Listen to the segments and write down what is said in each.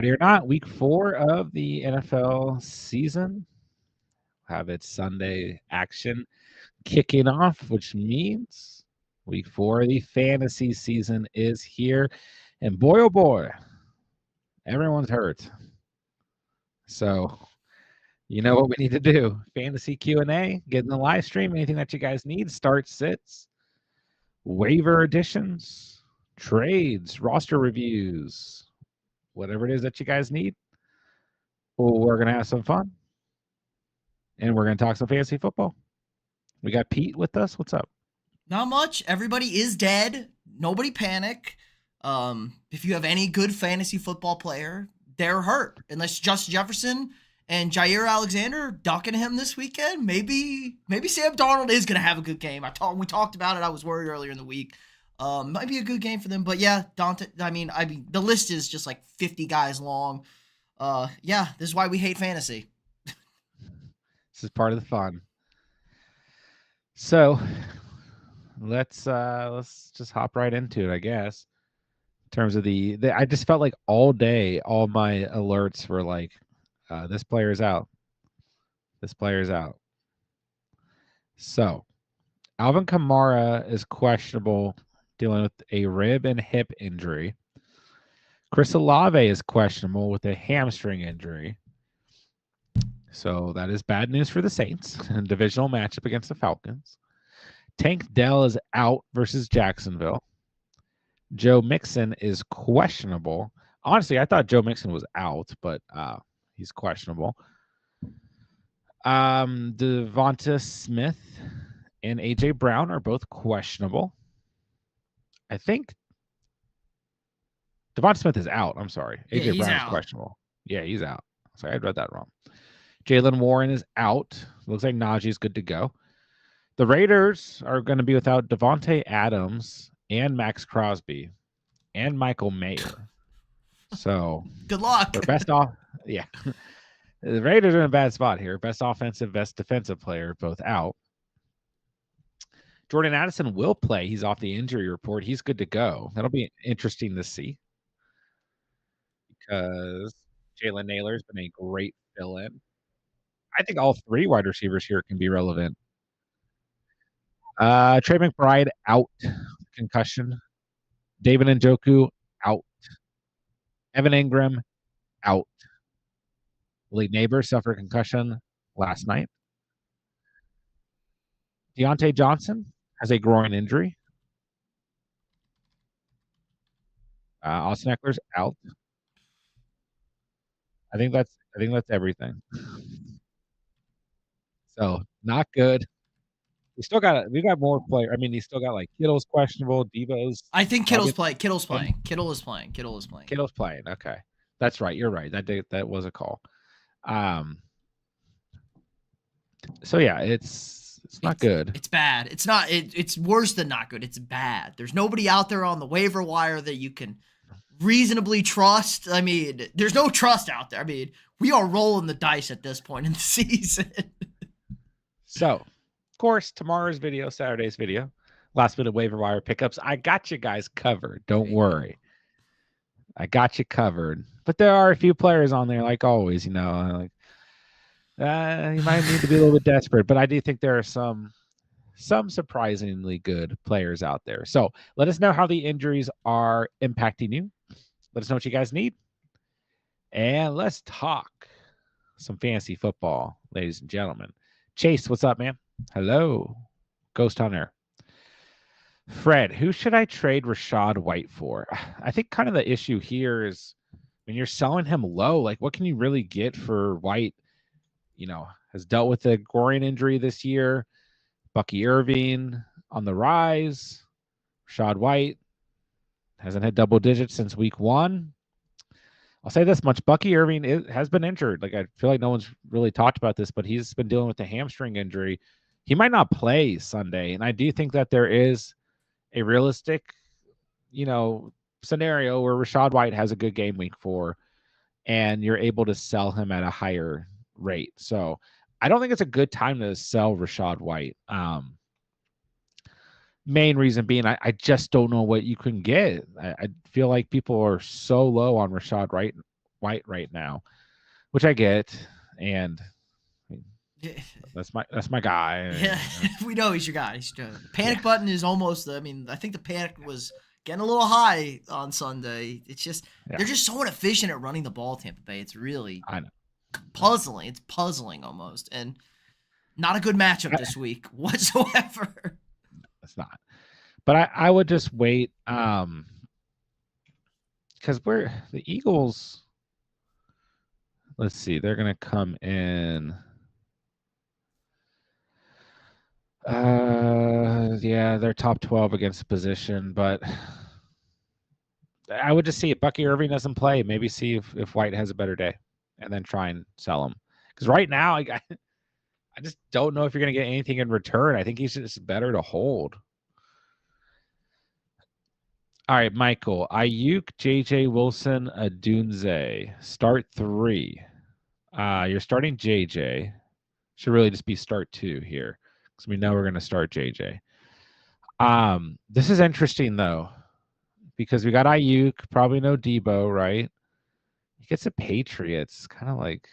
Ready or not, week 4 of the NFL season have its Sunday action kicking off, which means week 4 of the fantasy season is here. And boy, oh boy, everyone's hurt. So you know what we need to do. Fantasy Q&A, get in the live stream, anything that you guys need, start sits, waiver additions, trades, roster reviews, whatever it is that you guys need. We're going to have some fun. And we're going to talk some fantasy football. We got Pete with us. What's up? Not much. Everybody is dead. Nobody panic. If you have any good fantasy football player, they're hurt. Unless Justin Jefferson and Jair Alexander ducking him this weekend, maybe Sam Darnold is gonna have a good game. We talked about it. I was worried earlier in the week. Might be a good game for them. But yeah, Dante. I mean, the list is just like 50 guys long. Yeah, this is why we hate fantasy. This is part of the fun. So let's just hop right into it, I guess. In terms of the I just felt like all day, all my alerts were like, this player is out. This player is out. So Alvin Kamara is questionable, dealing with a rib and hip injury. Chris Olave is questionable with a hamstring injury. So that is bad news for the Saints. A divisional matchup against the Falcons. Tank Dell is out versus Jacksonville. Joe Mixon is questionable. Honestly, I thought Joe Mixon was out, but he's questionable. Devonta Smith and A.J. Brown are both questionable. I think Devonta Smith is out. I'm sorry. A.J. Brown is questionable. Yeah, he's out. Sorry, I read that wrong. Jalen Warren is out. Looks like Najee's good to go. The Raiders are going to be without Devontae Adams and Max Crosby and Michael Mayer. So good luck. Their best off, yeah. The Raiders are in a bad spot here. Best offensive, best defensive player, both out. Jordan Addison will play. He's off the injury report. He's good to go. That'll be interesting to see because Jalen Naylor's been a great fill-in. I think all 3 wide receivers here can be relevant. Trey McBride out, concussion. David Njoku out. Evan Ingram out. Lee Neighbor suffered concussion last night. Deontay Johnson has a groin injury. Austin Eckler's out. I think that's everything. So not good. We got more players. I mean, he still got like Kittle's questionable, Devo's. I think Kittle's playing. Kittle's playing. Kittle's playing. Okay, that's right. You're right. That was a call. So yeah, it's not good. It's bad. It's not. It's worse than not good. It's bad. There's nobody out there on the waiver wire that you can reasonably trust. I mean, there's no trust out there. I mean, we are rolling the dice at this point in the season. So, of course, tomorrow's video, Saturday's video, last minute waiver wire pickups. I got you guys covered. Don't worry. I got you covered. But there are a few players on there, like always, you might need to be a little bit desperate, but I do think there are some surprisingly good players out there. So let us know how the injuries are impacting you. Let us know what you guys need. And let's talk some fantasy football, ladies and gentlemen. Chase, what's up, man? Hello. Ghost Hunter. Fred, who should I trade Rachaad White for? I think kind of the issue here is when you're selling him low, like what can you really get for White? Has dealt with a groin injury this year. Bucky Irving on the rise. Rachaad White hasn't had double digits since week 1. I'll say this much. Bucky Irving has been injured. Like I feel like no one's really talked about this, but he's been dealing with a hamstring injury. He might not play Sunday. And I do think that there is a realistic, scenario where Rachaad White has a good game week 4 and you're able to sell him at a higher rate. So I don't think it's a good time to sell Rachaad White. Main reason being, I just don't know what you can get. I feel like people are so low on Rachaad White right now, which I get, and I mean, Yeah, that's my guy. we know he's your guy. The Yeah, panic button is almost. I mean, I think the panic was getting a little high on Sunday. It's just yeah, they're just so inefficient at running the ball. Tampa Bay. It's really I know. puzzling. It's puzzling almost, and not a good matchup I, this week whatsoever. it's not, but I would just wait, because we're the Eagles. Let's see, they're gonna come in. Yeah, they're top 12 against the position, but I would just see if Bucky Irving doesn't play, maybe see if White has a better day, and then try and sell him. Because right now, I just don't know if you're going to get anything in return. I think he's just better to hold. All right, Michael. Ayuk, JJ Wilson, Adunze. Start 3. You're starting JJ. Should really just be start 2 here because we know we're going to start JJ. This is interesting though because we got Ayuk, probably no Debo, right? He gets the Patriots, kind of like.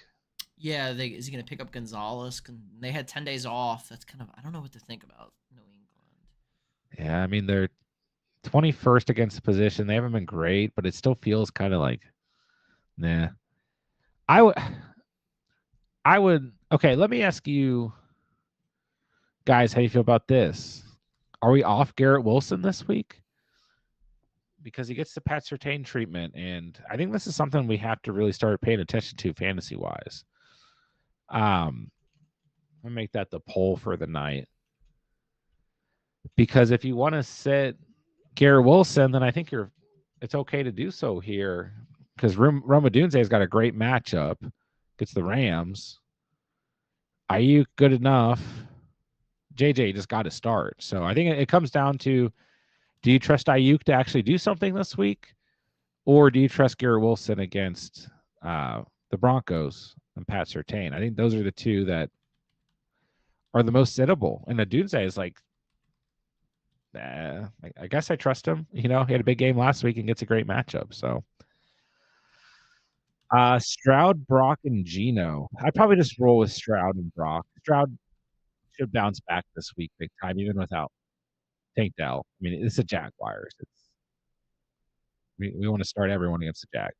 Yeah, is he going to pick up Gonzalez? They had 10 days off. That's kind of I don't know what to think about New England. Yeah, I mean they're 21st against the position. They haven't been great, but it still feels kind of like, nah. I would. Okay, let me ask you guys how you feel about this. Are we off Garrett Wilson this week? Because he gets the Pat Surtain treatment, and I think this is something we have to really start paying attention to fantasy-wise. I'll make that the poll for the night. Because if you want to sit Garrett Wilson, then I think it's okay to do so here. Because Roma Dunze's got a great matchup. Gets the Rams. Ayuk good enough. JJ just got to start. So I think it comes down to, do you trust Ayuk to actually do something this week? Or do you trust Garrett Wilson against the Broncos and Pat Surtain? I think those are the two that are the most sittable. And Adunze is like, I guess I trust him. He had a big game last week and gets a great matchup. So Stroud, Brock, and Geno. I'd probably just roll with Stroud and Brock. Stroud should bounce back this week big time, even without Tank Dell. I mean, it's the Jaguars. We want to start everyone against the Jags.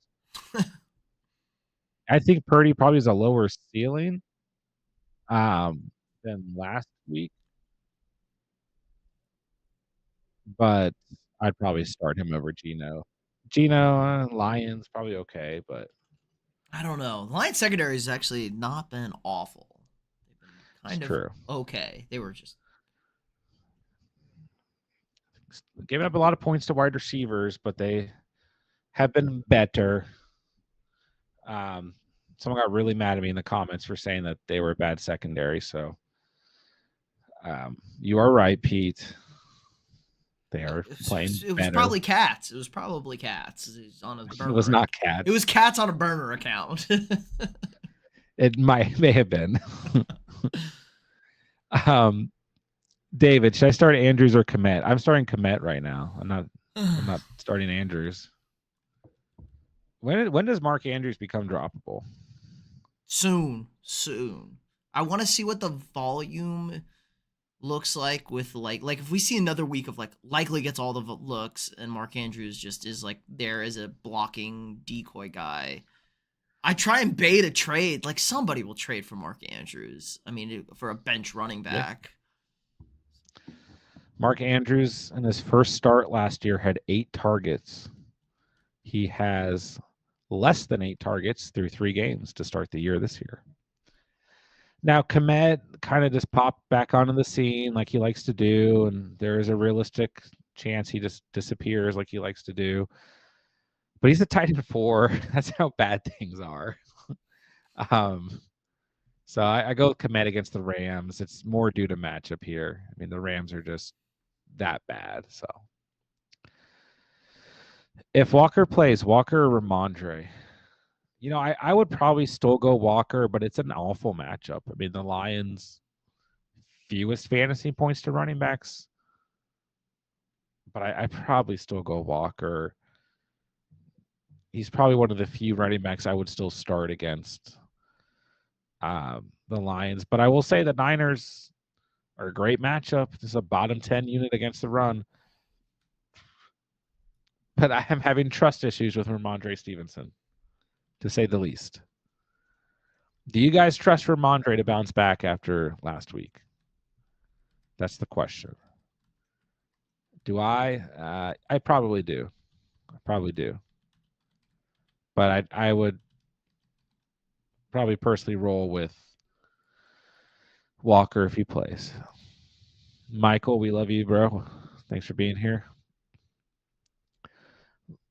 I think Purdy probably has a lower ceiling than last week, but I'd probably start him over Geno. Geno, Lions, probably okay, but I don't know. The Lions secondary has actually not been awful. They've been it's kind of true. okay. They were just Giving up a lot of points to wide receivers, but they have been better. Someone got really mad at me in the comments for saying that they were a bad secondary. So you are right, Pete. They are playing it was better. probably cats. It was probably cats. It was on a burner. It was not cats. It was cats on a burner account. It may have been. David, should I start Andrews or Komet? I'm starting Komet right now. I'm not starting Andrews. When does Mark Andrews become droppable? Soon. I want to see what the volume looks like with like if we see another week of like likely gets all the looks and Mark Andrews just is like there as a blocking decoy guy. I try and bait a trade. Like somebody will trade for Mark Andrews. I mean, for a bench running back. Yeah. Mark Andrews in his first start last year had 8 targets. He has less than 8 targets through 3 games to start the year this year. Now, Komet kind of just popped back onto the scene like he likes to do, and there is a realistic chance he just disappears like he likes to do. But he's a tight end 4. That's how bad things are. So I go with Komet against the Rams. It's more due to matchup here. I mean, the Rams are just that bad. So if Walker plays, Walker or Ramondre, I would probably still go Walker, but it's an awful matchup. I mean, the Lions fewest fantasy points to running backs, but I probably still go Walker. he's probably one of the few running backs I would still start against the Lions. But I will say the Niners are a great matchup. This is a bottom 10 unit against the run. But I am having trust issues with Ramondre Stevenson, to say the least. Do you guys trust Ramondre to bounce back after last week? That's the question. Do I? I probably do. I probably do. But I would probably personally roll with Walker if he plays. Michael, we love you, bro. Thanks for being here.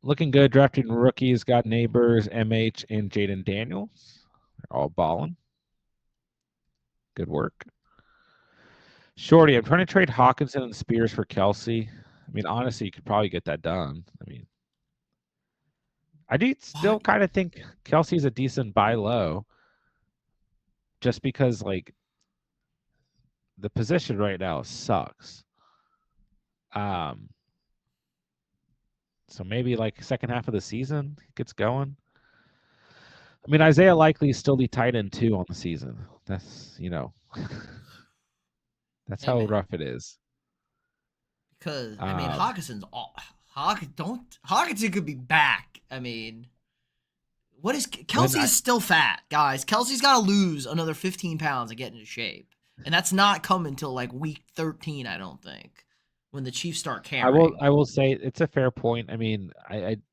Looking good. Drafting rookies. Got Neighbors, MH, and Jaden Daniels. They're all balling. Good work. Shorty, I'm trying to trade Hawkinson and Spears for Kelsey. I mean, honestly, you could probably get that done. I mean, I do still kind of think Kelsey's a decent buy low, just because like the position right now sucks. So maybe like second half of the season gets going. I mean, Isaiah likely still the tight end 2 on the season. That's that's how rough it is. Because I mean, Hawkinson's Hawkinson could be back. I mean, what is Kelsey is still fat, guys. Kelsey's got to lose another 15 pounds and get into shape, and that's not coming until like week 13, I don't think, when the Chiefs start carrying. I will say it's a fair point. I mean,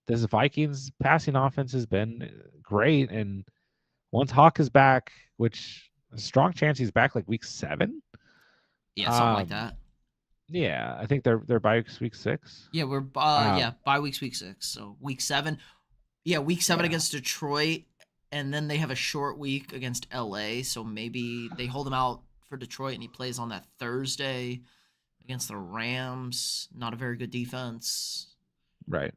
this Vikings passing offense has been great, and once Hawk is back, which a strong chance he's back like week 7. Yeah, something like that. Yeah, I think they're by week 6. Yeah, we're by week 6. So week 7. Yeah, week 7 against Detroit, and then they have a short week against LA. So maybe they hold him out for Detroit, and he plays on that Thursday against the Rams. Not a very good defense. Right.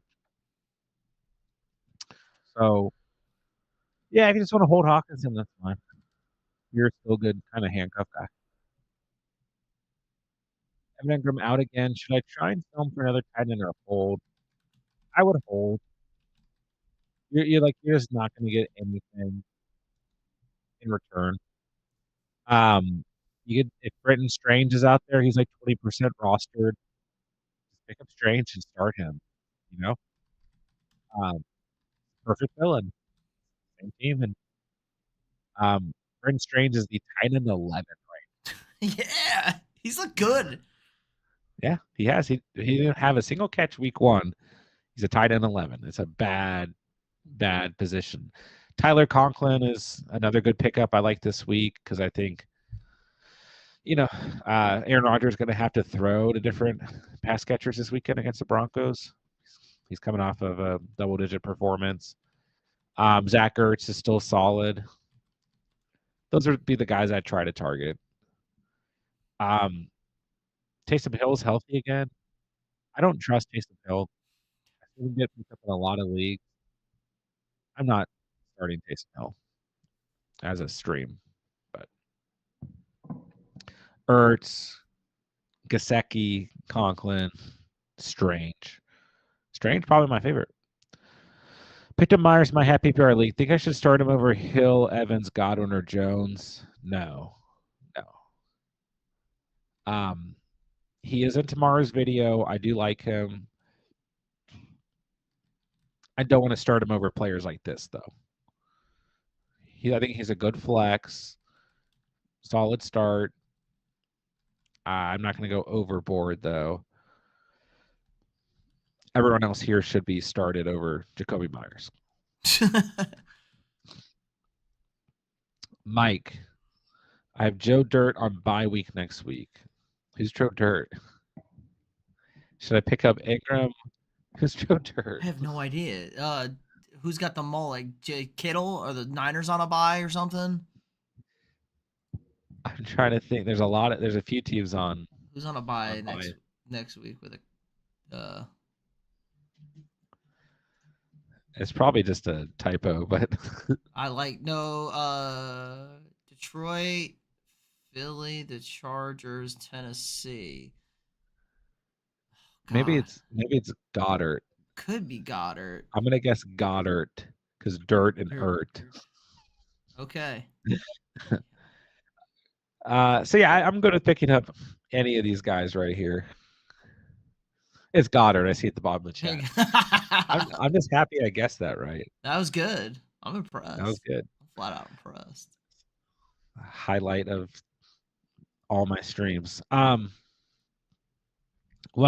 So, yeah, if you just want to hold Hawkinson, that's fine. You're still good, kind of handcuff guy. Evan Ingram out again. Should I try and sell him for another tight end or hold? I would hold. You're just not going to get anything in return. You get if Brenton Strange is out there, he's like 20% rostered. Just pick up Strange and start him. You know, perfect villain, same team, and Brenton Strange is the tight end 11 right. Yeah, he's looked good. Yeah, he has. He didn't have a single catch week 1. He's a tight end 11. It's a bad position. Tyler Conklin is another good pickup I like this week because I think, Aaron Rodgers is going to have to throw to different pass catchers this weekend against the Broncos. He's coming off of a double-digit performance. Zach Ertz is still solid. Those would be the guys I'd try to target. Taysom Hill's healthy again. I don't trust Taysom Hill. I think he gets picked up in a lot of leagues. I'm not starting Taysom Hill as a stream, but Ertz, Gesicki, Conklin, Strange. Strange, probably my favorite. Picked up Myers, my happy PPR league. Think I should start him over Hill, Evans, Godwin, or Jones? No. He is in tomorrow's video. I do like him. I don't want to start him over players like this, though. I think he's a good flex, solid start. I'm not going to go overboard, though. Everyone else here should be started over Jacoby Myers. Mike, I have Joe Dirt on bye week next week. Who's Joe Dirt? Should I pick up Ingram? Who's Joe Dirt? I have no idea. Who's got the mole? Like Kittle or the Niners on a bye or something? I'm trying to think. There's a few teams on. Who's on a bye next week with a It's probably just a typo, but I like Detroit, Philly, the Chargers, Tennessee. Maybe it's Goddard. Could be Goddard. I'm gonna guess Goddard because dirt and ert. Okay. So yeah, I'm good at picking up any of these guys right here. It's Goddard. I see at the bottom of the chat. I'm just happy I guessed that right. That was good. I'm That was impressed. good. I'm flat out impressed. Highlight of all my streams. Well,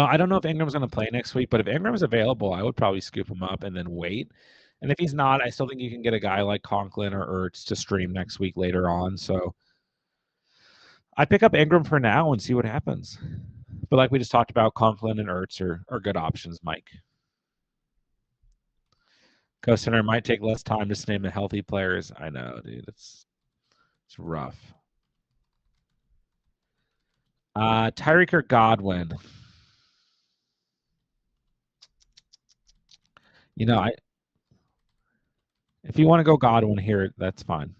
I don't know if Ingram's going to play next week, but if Ingram's available, I would probably scoop him up and then wait. And if he's not, I still think you can get a guy like Conklin or Ertz to stream next week later on. So I pick up Ingram for now and see what happens. But like we just talked about, Conklin and Ertz are good options, Mike. Co-center might take less time to name the healthy players. I know, dude. It's rough. Tyreek or Godwin? You know, if you want to go Godwin here, that's fine.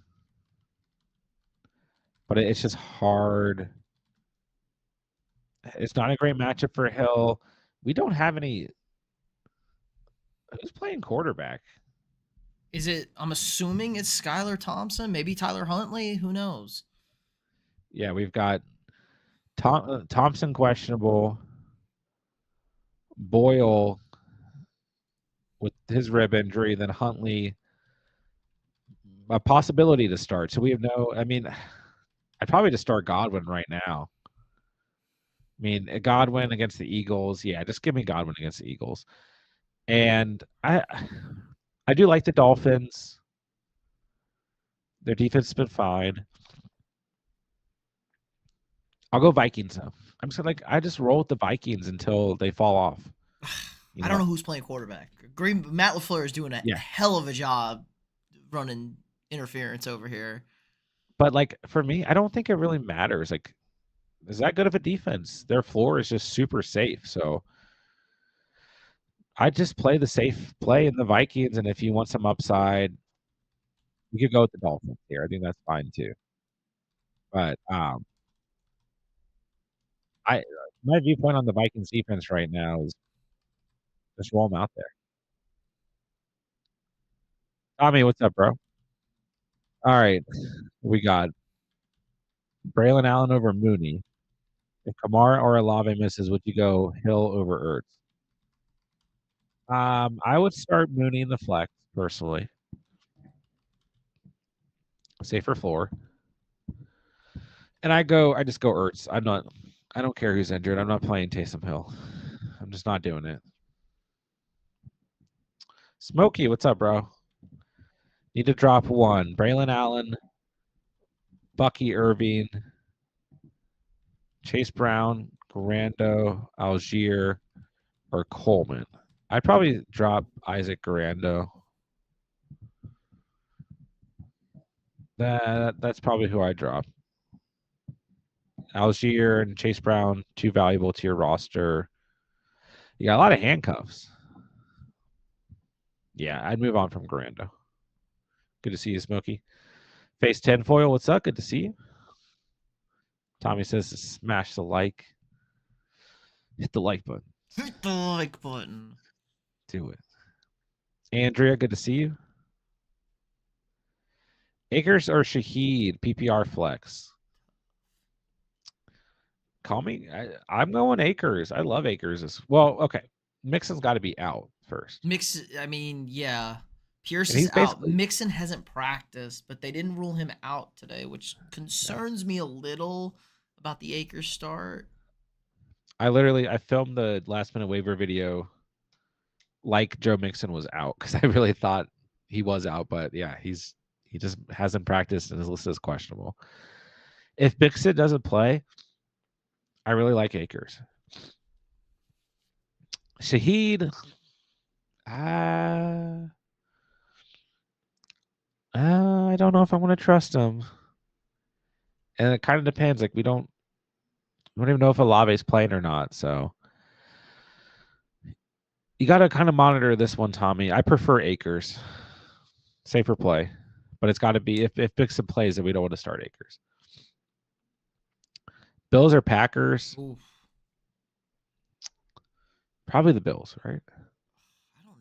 But it's just hard. It's not a great matchup for Hill. We don't have any. Who's playing quarterback? Is it? I'm assuming it's Skylar Thompson, maybe Tyler Huntley. Who knows? Yeah, we've got Thompson questionable. Boyle with his rib injury, then Huntley a possibility to start. So we have no. I mean, I'd probably just start Godwin right now. I mean, Godwin against the Eagles. Yeah, just give me Godwin against the Eagles. And I do like the Dolphins. Their defense has been fine. I'll go Vikings though. I'm just like I just roll with the Vikings until they fall off. I don't know who's playing quarterback. Matt LaFleur is doing a hell of a job running interference over here. But like for me, I don't think it really matters. Like, is that good of a defense? Their floor is just super safe. So I just play the safe play in the Vikings, and if you want some upside, you could go with the Dolphins here. I think that's fine too. But my viewpoint on the Vikings defense right now is just roll them out there. Tommy, what's up, bro? All right, we got Braylon Allen over Mooney. If Kamara or Olave misses, would you go Hill over Ertz? I would start Mooney in the flex personally. Safer floor. And I just go Ertz. I don't care who's injured. I'm not playing Taysom Hill. I'm just not doing it. Smokey, what's up, bro? Need to drop one. Braylon Allen, Bucky Irving, Chase Brown, Garando, Algier, or Coleman. I'd probably drop Isaac Garando. That's probably who I drop. Algier and Chase Brown, too valuable to your roster. You got a lot of handcuffs. Yeah, I'd move on from Garando. Good to see you, Smokey. Face 10 foil, what's up? Good to see you. Tommy says to smash the like. Hit the like button. Hit the like button. Do it. Andrea, good to see you. Akers or Shaheed, PPR flex. Call me. I'm going Akers. I love Akers. Well, okay. Mixon's got to be out first. I mean, yeah. Pierce is out. Mixon hasn't practiced, but they didn't rule him out today, which concerns me a little about the Akers start. I filmed the last minute waiver video like Joe Mixon was out because I really thought he was out, but yeah, he just hasn't practiced and his list is questionable. If Mixon doesn't play, I really like Akers. Shaheed, I don't know if I want to trust him. And it kind of depends. Like we don't even know if Olave's playing or not. So you got to kind of monitor this one, Tommy. I prefer Akers. Safer play. But it's got to be if Mixon plays, then we don't want to start Akers. Bills or Packers? Oof. Probably the Bills, right?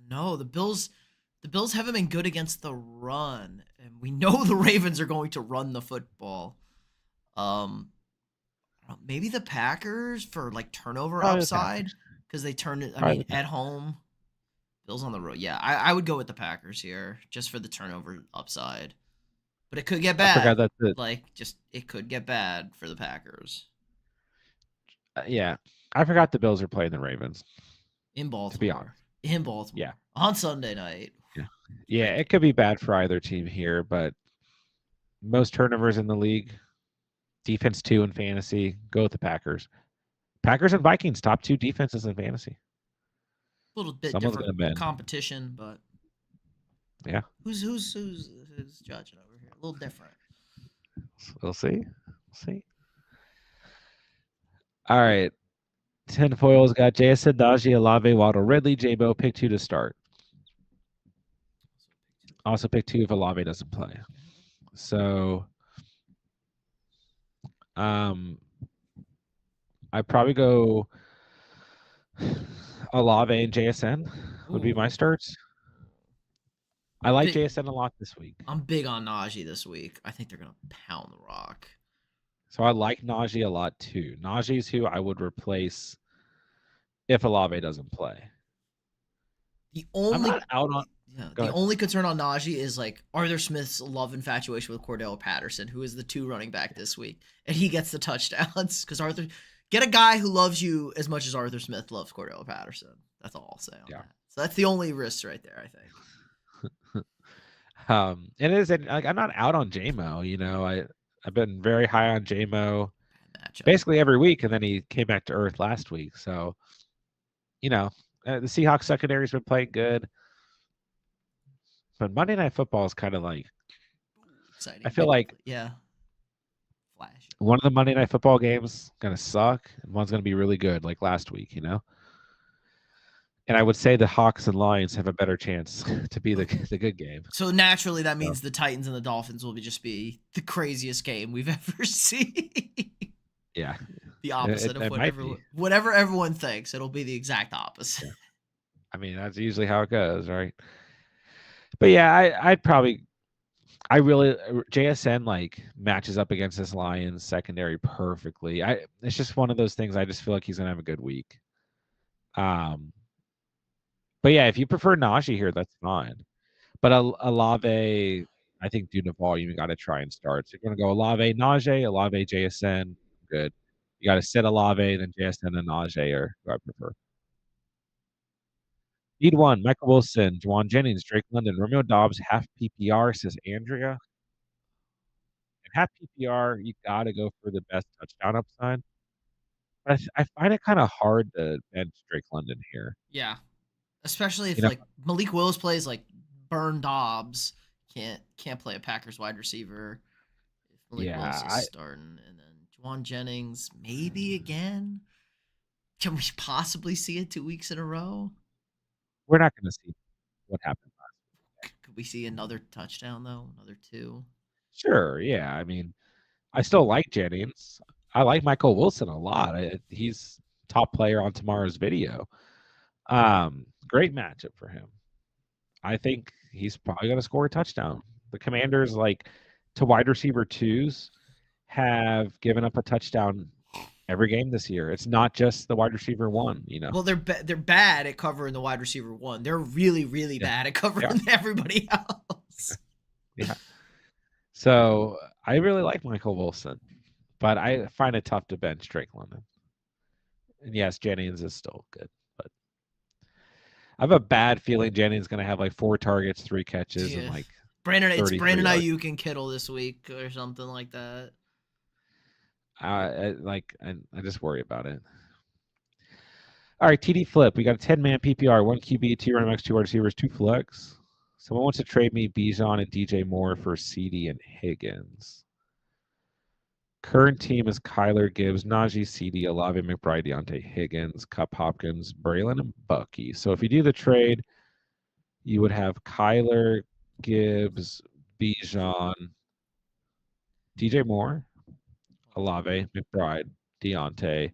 No, the Bills haven't been good against the run, and we know the Ravens are going to run the football. Um, maybe the Packers for like turnover Probably the upside Packers. because they turn it. I Probably mean, the at Packers. home, Bills on the road. Yeah, I would go with the Packers here just for the turnover upside, but it could get I forgot bad. that the Like, just it could get bad for the Packers yeah. I forgot the Bills are playing the Ravens, in to be Baltimore. honest. In Yeah. Baltimore on Sunday night. Yeah. It's a Yeah, great it game. could be bad for either team here, but most turnovers in the league, defense 2 in fantasy, go with the Packers. Packers and Vikings, top 2 defenses in fantasy. A little bit Someone's different gonna bend. competition, but Yeah. who's judging over here? A little different. We'll see. We'll see. All right. Tinfoil's got JSN, Najee, Olave, Waddle, Ridley, J-Bo. Pick 2 to start. Also pick 2 if Olave doesn't play. So I'd probably go Olave and JSN would be my Ooh, starts. I I'm like big. JSN a lot this week. I'm big on Najee this week. I think they're gonna pound the rock. So I like Najee a lot too. Najee's who I would replace if Olave doesn't play. The I'm only not out on. Yeah, Go the ahead. only concern on Najee is like Arthur Smith's love infatuation with Cordell Patterson, who is the 2 running back this week, and he gets the touchdowns because Arthur get a guy who loves you as much as Arthur Smith loves Cordell Patterson. That's all I'll say on Yeah. that. So that's the only risk right there, I think. It is. Like, I'm not out on JMO. You know, I've been very high on JMO Bad matchup. basically every week, and then he came back to earth last week. So, you know, the Seahawks secondary's been playing good, but Monday Night Football is kind of like Exciting. I feel like Yeah. Flash. one of the Monday Night Football games gonna suck, and one's gonna be really good, like last week. You know. And I would say the Hawks and Lions have a better chance to be the good game. So naturally, that So, means the Titans and the Dolphins will just be the craziest game we've ever seen. yeah, The opposite of it might be. whatever everyone thinks. It'll be the exact opposite. Yeah. I mean, that's usually how it goes, right? But yeah, I'd probably, I really JSN like matches up against this Lions secondary perfectly. It's just one of those things. I just feel like he's gonna have a good week. But yeah, if you prefer Najee here, that's fine. But Olave, I think due to volume, you got to try and start. So you're going to go Olave, Najee, Olave, JSN. Good. You got to sit Olave, then JSN and Najee, or who I prefer. Need one. Michael Wilson, Juwan Jennings, Drake London, Romeo Dobbs, half PPR, says Andrea. And half PPR, you got to go for the best touchdown upside. But I find it kind of hard to bench Drake London here. Yeah. Especially if You know, like Malik Willis plays like burn Dobbs, can't play a Packers wide receiver if Malik Willis is starting, and then Juwan Jennings maybe again. Can we possibly see it 2 weeks in a row? we're not going to see what happened. Could we see another touchdown though? Another 2? Sure, yeah. I mean, I still like Jennings. I like Michael Wilson a lot. He's top player on tomorrow's video. Great matchup for him. I think he's probably going to score a touchdown. The Commanders, like to wide receiver 2s, have given up a touchdown every game this year. It's not just the wide receiver 1. You know. Well, they're bad at covering the wide receiver 1. They're really bad at covering everybody else. Yeah. So I really like Michael Wilson, but I find it tough to bench Drake London. And yes, Jennings is still good, but I have a bad feeling Jennings is going to have like 4 targets, 3 catches, and like Brandon 33 yards. Ayuk and Kittle this week or something like that. I just worry about it. All right, TD flip. We got a 10-man PPR, 1 QB, 2 running backs, 2 wide receivers, 2 flex. Someone wants to trade me Bijan and DJ Moore for CD and Higgins. Current team is Kyler, Gibbs, Najee, CD, Olave, McBride, Deontay, Higgins, Cup, Hopkins, Braylon, and Bucky. So if you do the trade, you would have Kyler, Gibbs, Bijan, DJ Moore, Olave, McBride, Deontay.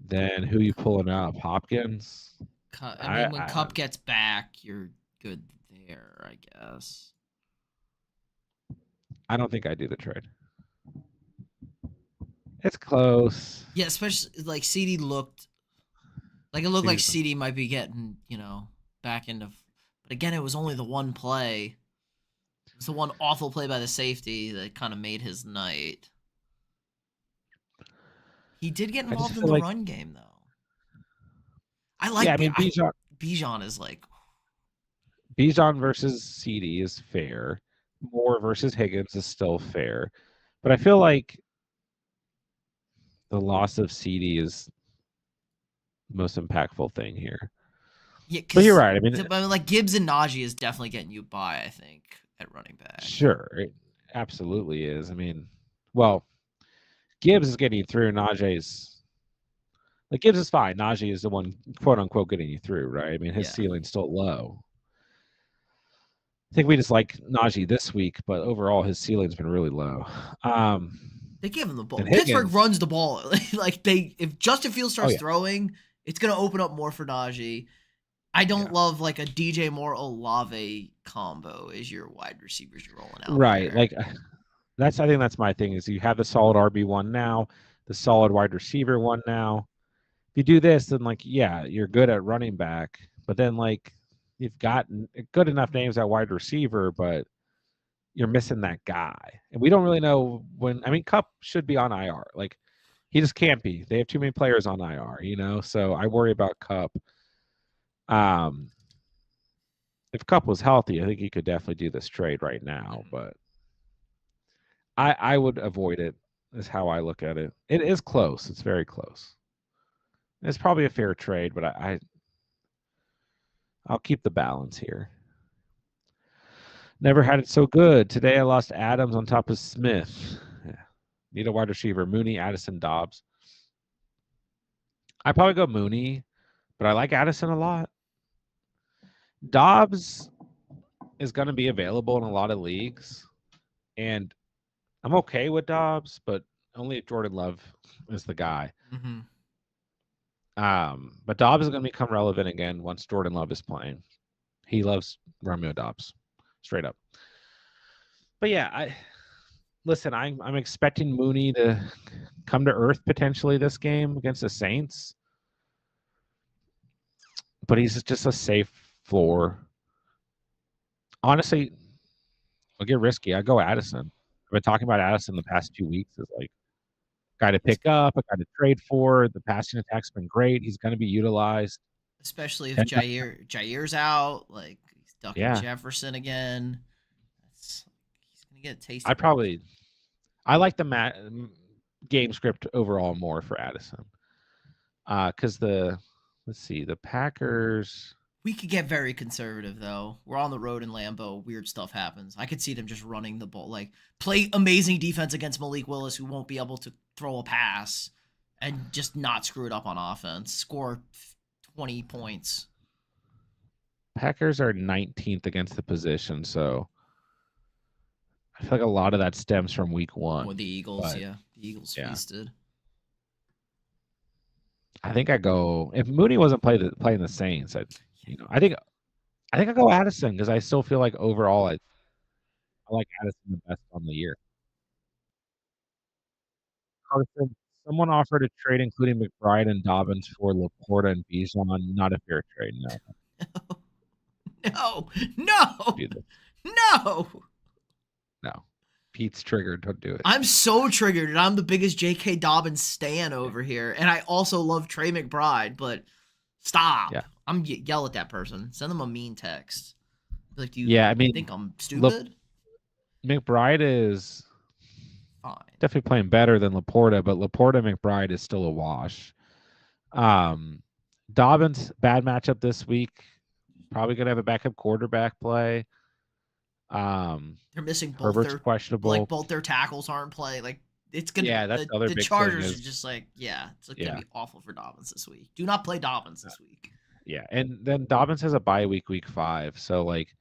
Then who you pulling up? Hopkins? I I, mean, when I Cup gets back, you're good there, I guess. I don't think I do the trade. It's close. Yeah, especially like CD looked like it looked like CD's been, CD might be getting, back into. But again, it was only the one play. It was the one awful play by the safety that kind of made his night. He did get I just involved in feel the like, run game though. I yeah, like I mean, Bijan is like Bijan versus CD is fair. Moore versus Higgins is still fair. But I feel like the loss of CD is the most impactful thing here. yeah, But you're because right. I mean, like Gibbs and Najee is definitely getting you by. I think at running back. sure, it absolutely is. I mean, well, Gibbs is getting you through. Najee's like Gibbs is fine. Najee is the one, quote unquote, getting you through, right? I mean, his Yeah. ceiling's still low. I think we just like Najee this week, but overall his ceiling's been really low. Um, They give him the ball. and Pittsburgh Higgins, runs the ball. Like if Justin Fields oh starts yeah, throwing, it's gonna open up more for Najee. I don't yeah, love like a DJ Moore Olave combo as your wide receivers you're rolling out right. there. Like I think that's my thing is you have the solid RB1 now, the solid wide receiver one now. If you do this, then like yeah, you're good at running back, but then like you've got good enough names at wide receiver, but you're missing that guy. And we don't really know when. I mean, Cup should be on IR. Like he just can't be. They have too many players on IR. So I worry about Cup. Um, if Cup was healthy, I think he could definitely do this trade right now. Mhm. But I would avoid it. Is how I look at it. It is close. It's very close. It's probably a fair trade, but I'll keep the balance here. Never had it so good. Today I lost Adams on top of Smith. Yeah. Need a wide receiver. Mooney, Addison, Dobbs. I probably go Mooney, but I like Addison a lot. Dobbs is going to be available in a lot of leagues, and I'm okay with Dobbs, but only if Jordan Love is the guy. Mhm. But Dobbs is going to become relevant again once Jordan Love is playing. He loves Romeo Dobbs, straight up. But yeah, listen. I'm expecting Mooney to come to earth potentially this game against the Saints, but he's just a safe floor. Honestly, I'll get risky. I go Addison. I've been talking about Addison the past 2 weeks as like guy to pick up, a guy to trade for. The passing attack's been great. He's going to be utilized. Especially if And, Jair's out, like he's ducking yeah, Jefferson again. That's he's gonna get a taste I of both. probably I like the game script overall more for Addison. Because let's see, the Packers. We could get very conservative though. We're on the road in Lambeau. Weird stuff happens. I could see them just running the ball, like play amazing defense against Malik Willis, who won't be able to throw a pass, and just not screw it up on offense. Score 20 points. Packers are 19th against the position, so I feel like a lot of that stems from week Or one. the Eagles, But yeah, the Eagles yeah, feasted. I think I go if Mooney wasn't playing the Saints. I think I go Addison because I still feel like overall I like Addison the best on the year. Carson, someone offered a trade including McBride and Dobbins for Laporta and Bijan. Not a fair trade. No, No, no, do this. no. No. Pete's triggered. Don't do it. I'm so triggered, and I'm the biggest J.K. Dobbins stan over here. And I also love Trey McBride, but stop. Yeah. I'm yell at that person. Send them a mean text. Like, do you Yeah, I mean, think I'm stupid? McBride is Fine. definitely playing better than Laporta, but Laporta McBride is still a wash. Dobbins, bad matchup this week. Probably gonna have a backup quarterback play. They're missing Herbert's questionable. both their tackles aren't playing. Like it's gonna Yeah, that's the other the big thing Chargers are is just like, yeah, it's gonna yeah, be awful for Dobbins this week. Do not play Dobbins this week. yeah. And then Dobbins has a bye week 5. So like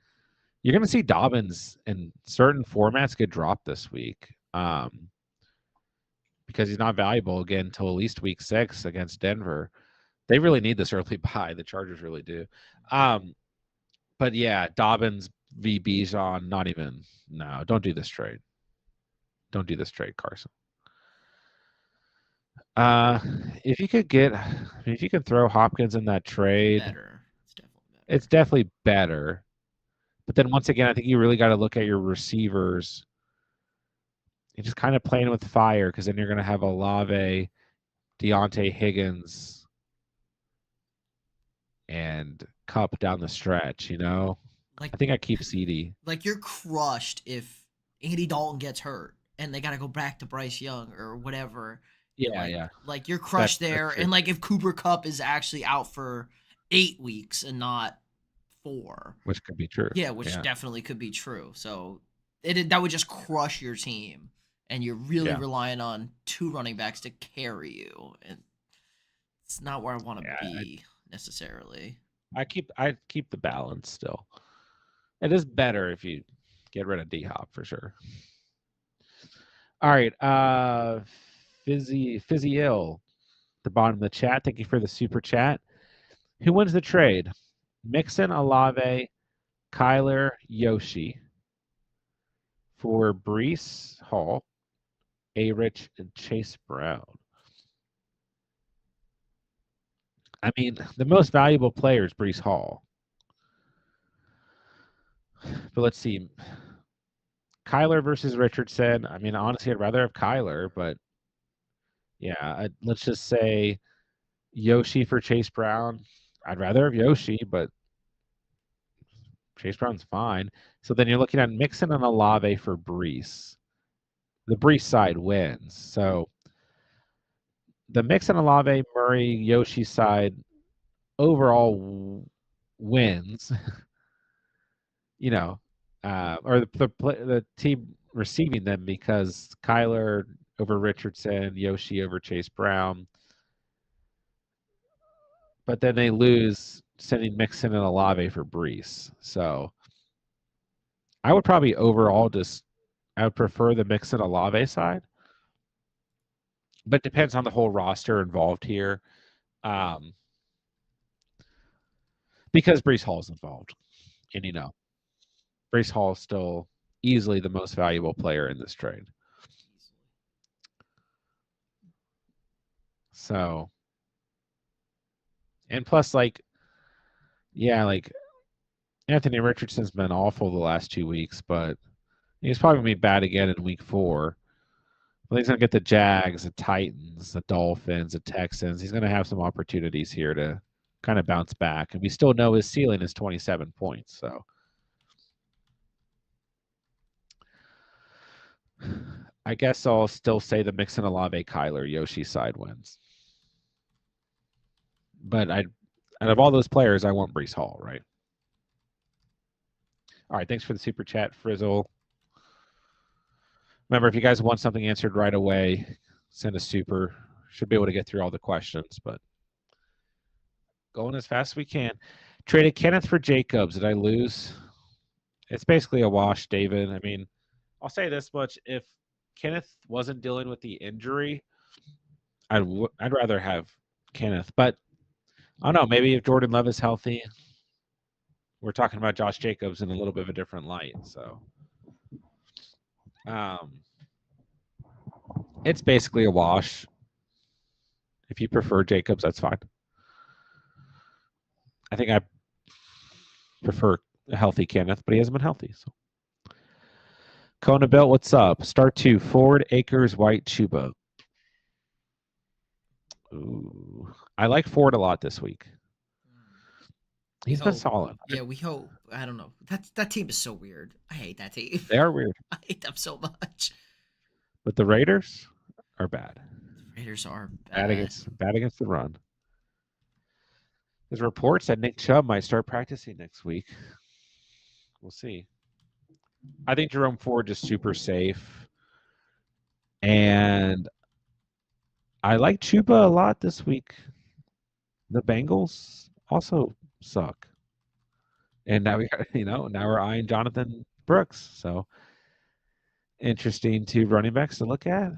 you're gonna see Dobbins in certain formats get dropped this week. Because he's not valuable again until at least week 6 against Denver. They really need this early buy. The Chargers really do. But yeah, Dobbins v. Bijan, not even. No, don't do this trade. Don't do this trade, Carson. If you could get, if you could throw Hopkins in that trade, Better. It's definitely better. it's definitely better. But then once again, I think you really got to look at your receivers. You're just kind of playing with fire because then you're going to have Olave, Deontay Higgins, and Cup down the stretch. You know, Like I think I keep CD. like you're crushed if Andy Dalton gets hurt and they got to go back to Bryce Young or whatever. And Yeah, yeah, like you're crushed there. that's true. And like if Cooper Cup is actually out for 8 weeks and not 4. Which could be true. Yeah, which definitely could be true. So that would just crush your team, and you're really relying on 2 running backs to carry you, and it's not where I want to be necessarily. I keep the balance still. It is better if you get rid of D Hop for sure. All right, Fizzy Ill, the bottom of the chat. Thank you for the super chat. Who wins the trade? Mixon, Olave, Kyler, Yoshi for Brees Hall, A-Rich, and Chase Brown. I mean, the most valuable player is Brees Hall. But let's see. Kyler versus Richardson. I mean, honestly, I'd rather have Kyler, but yeah, let's just say Yoshi for Chase Brown. I'd rather have Yoshi, but Chase Brown's fine. So then you're looking at Mixon and Olave for Brees. The Brees side wins. So the Mixon, Olave, Murray, Yoshi side overall wins. You know, or the team receiving them because Kyler over Richardson, Yoshi over Chase Brown. But then they lose sending Mixon and Olave for Brees. So I would probably overall I would prefer the Mixon Olave side. But it depends on the whole roster involved here. Because Brees Hall is involved. And Brees Hall is still easily the most valuable player in this trade. So, and plus, Anthony Richardson's been awful the last 2 weeks, but he's probably going to be bad again in week 4. But he's going to get the Jags, the Titans, the Dolphins, the Texans. He's going to have some opportunities here to kind of bounce back. And we still know his ceiling is 27 points. So I guess I'll still say the Mixon, Olave, Kyler, Yoshi side wins. But out of all those players, I want Brees Hall, right? All right, thanks for the super chat, Frizzle. Remember, if you guys want something answered right away, send a super. Should be able to get through all the questions, but going as fast as we can. Traded Kenneth for Jacobs. Did I lose? It's basically a wash, David. I mean, I'll say this much. If Kenneth wasn't dealing with the injury, I'd rather have Kenneth. But I don't know. Maybe if Jordan Love is healthy, we're talking about Josh Jacobs in a little bit of a different light. So it's basically a wash. If you prefer Jacobs, that's fine. I think I prefer a healthy Kenneth, but he hasn't been healthy. So, Kona Belt, what's up? Start 2, Ford, Akers, White, Chuba. Ooh, I like Ford a lot this week. He's been solid. Yeah, we hope. I don't know. That team is so weird. I hate that team. They are weird. I hate them so much. But the Raiders are bad. The Raiders are bad against the run. There's reports that Nick Chubb might start practicing next week. We'll see. I think Jerome Ford is super safe. And I like Chuba a lot this week. The Bengals also suck. And now now we're eyeing Jonathan Brooks. So interesting 2 running backs to look at.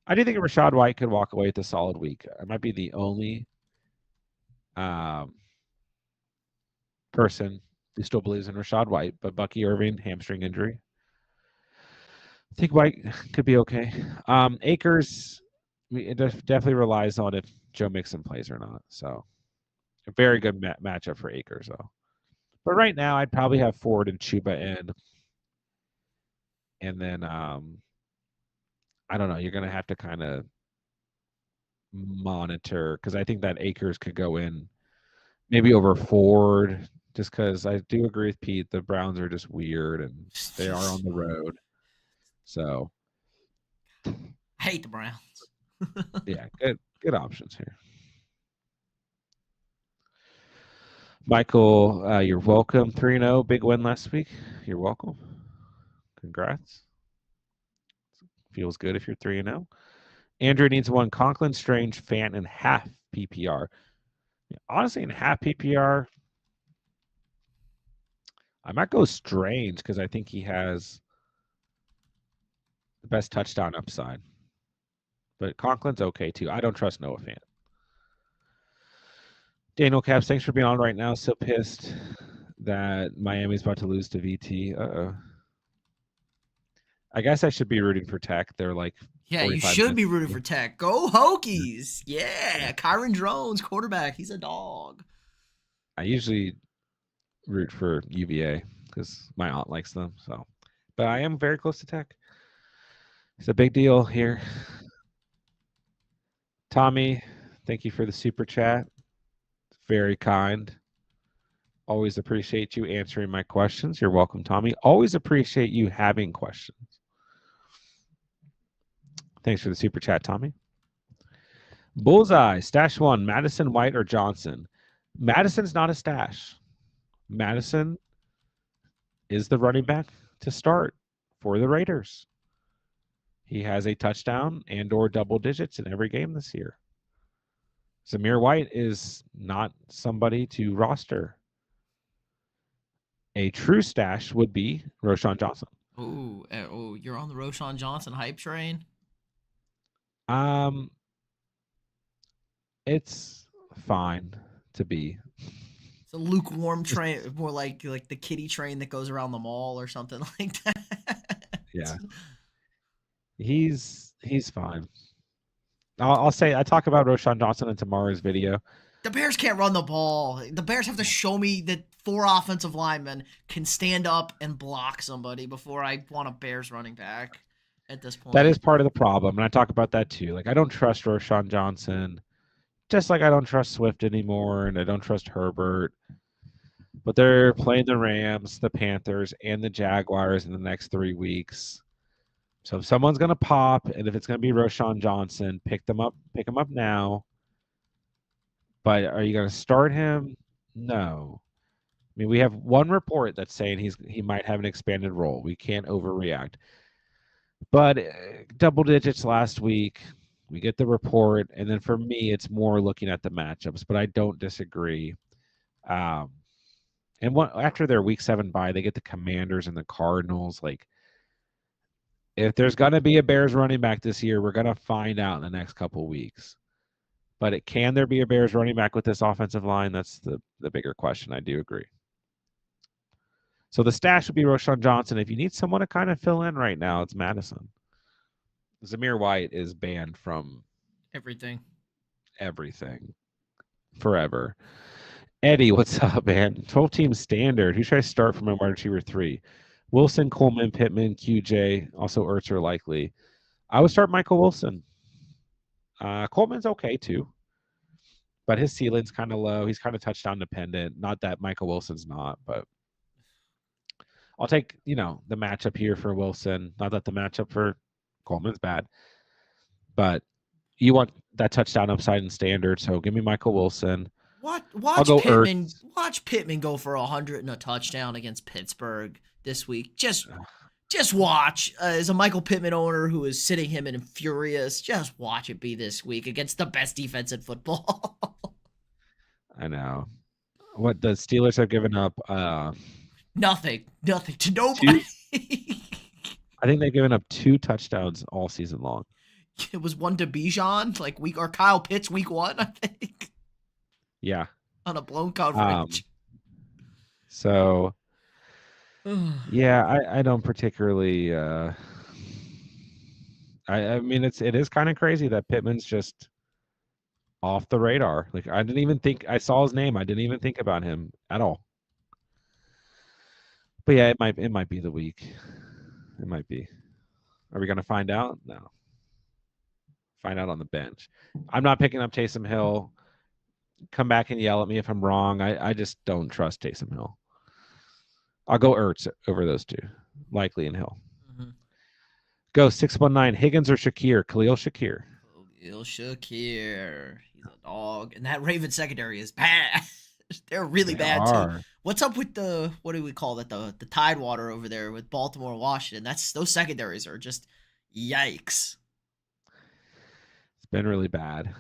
I do think Rashad White could walk away with a solid week. I might be the only person who still believes in Rashad White, but Bucky Irving, hamstring injury. I think White could be okay. Akers, it definitely relies on if Joe Mixon plays or not. So a very good matchup for Akers, though. But right now, I'd probably have Ford and Chuba in. And then, I don't know, you're going to have to kind of monitor because I think that Akers could go in maybe over Ford just because I do agree with Pete. The Browns are just weird and they are on the road. So, I hate the Browns. yeah, good options here. Michael, you're welcome. 3-0, big win last week. You're welcome. Congrats. Feels good if you're 3-0. Andrew needs one. Conklin, Strange, Fant, and half PPR. Honestly, in half PPR, I might go Strange because I think he has the best touchdown upside. But Conklin's okay too. I don't trust Noah Fant. Daniel Caps, thanks for being on right now. So pissed that Miami's about to lose to VT. Uh-oh. I guess I should be rooting for Tech. They're like Yeah, you 45 should be minutes. rooting for Tech. Go Hokies. Yeah. Kyron Drones, quarterback. He's a dog. I usually root for UVA because my aunt likes them. So, but I am very close to Tech. It's a big deal here. Tommy, thank you for the super chat. Very kind. Always appreciate you answering my questions. You're welcome, Tommy. Always appreciate you having questions. Thanks for the super chat, Tommy. Bullseye, stash one, Madison, White, or Johnson. Madison's not a stash. Madison is the running back to start for the Raiders. He has a touchdown and or double digits in every game this year. Zamir White is not somebody to roster. A true stash would be Roschon Johnson. Oh, you're on the Roschon Johnson hype train? It's fine to be. It's a lukewarm train, more like the kitty train that goes around the mall or something like that. Yeah. He's fine. I'll say I talk about Roschon Johnson in tomorrow's video. The Bears can't run the ball. The Bears have to show me that 4 offensive linemen can stand up and block somebody before I want a Bears running back at this point. That is part of the problem, and I talk about that too. Like I don't trust Roschon Johnson, just like I don't trust Swift anymore, and I don't trust Herbert. But they're playing the Rams, the Panthers, and the Jaguars in the next 3 weeks. So if someone's going to pop, and if it's going to be Roschon Johnson, pick him up now. But are you going to start him? No. I mean, we have one report that's saying he might have an expanded role. We can't overreact. But double digits last week, we get the report, and then for me, it's more looking at the matchups. But I don't disagree. And after their Week 7 bye, they get the Commanders and the Cardinals. Like, if there's going to be a Bears running back this year, we're going to find out in the next couple weeks. But can there be a Bears running back with this offensive line? That's the bigger question. I do agree. So the stash would be Roschon Johnson. If you need someone to kind of fill in right now, it's Madison. Zamir White is banned from everything forever. Eddie, what's up, man? 12-team standard. Who should I start for my wide receiver 3? Wilson, Coleman, Pittman, QJ, also Ertz are likely. I would start Michael Wilson. Coleman's okay too, but his ceiling's kind of low. He's kind of touchdown dependent. Not that Michael Wilson's not, but I'll take, the matchup here for Wilson. Not that the matchup for Coleman's bad, but you want that touchdown upside in standard, so give me Michael Wilson. Watch Pittman. Watch Pittman go for 100 and a touchdown against Pittsburgh this week. Just watch. As a Michael Pittman owner who is sitting him and furious, just watch it be this week against the best defense in football. I know. What the Steelers have given up? Nothing to nobody. I think they've given up 2 touchdowns all season long. It was one to Bijan, like or Kyle Pitts week 1, I think, Yeah. on a blown Um, coverage. so yeah, I don't particularly I mean it is kind of crazy that Pittman's just off the radar. Like I didn't even think I saw his name. I didn't even think about him at all. But yeah, it might be the week. It might be. Are we gonna find out? No. Find out on the bench. I'm not picking up Taysom Hill. Come back and yell at me if I'm wrong. I just don't trust Taysom Hill. I'll go Ertz over those two, likely in Hill. Mm-hmm. Go 619 Higgins or Shakir. Khalil Shakir. Khalil Shakir. He's a dog. And that Raven secondary is bad. They're really They bad too. are. What's up with the what do we call that? The Tidewater over there with Baltimore and Washington. Those secondaries are just yikes. It's been really bad.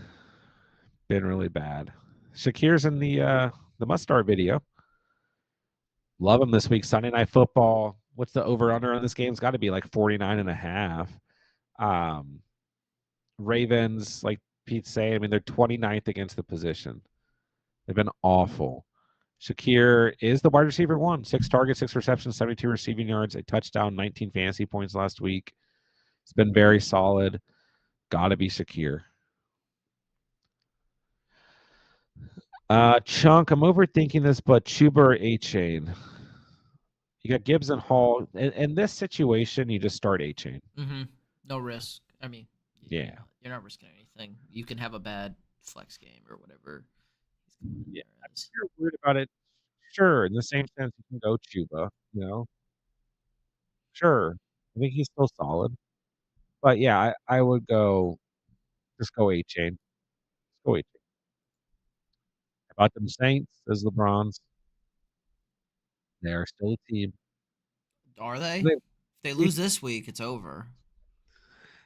Been really bad. Shakir's in the must start video. Love him this week. Sunday Night Football. What's the over under on this game? It's got to be like 49 and a half. Ravens, like Pete's saying, I mean, they're 29th against the position. They've been awful. Shakir is the wide receiver one. 6 targets, 6 receptions, 72 receiving yards, a touchdown, 19 fantasy points last week. It's been very solid. Got to be Shakir. Chunk, I'm overthinking this, but Chuba or A-Chain? You got Gibbs and Hall. In this situation, you just start A-Chain. Mm-hmm. No risk. I mean, Yeah. you're not risking anything. You can have a bad flex game or whatever. Yeah. If you're worried about it, sure. In the same sense, you can go Chuba, Sure. I think he's still solid. But yeah, I would just go A-Chain. Go A-Chain. About them Saints as LeBron's. They are still a team. Are they? They, If they yeah, lose this week, it's over.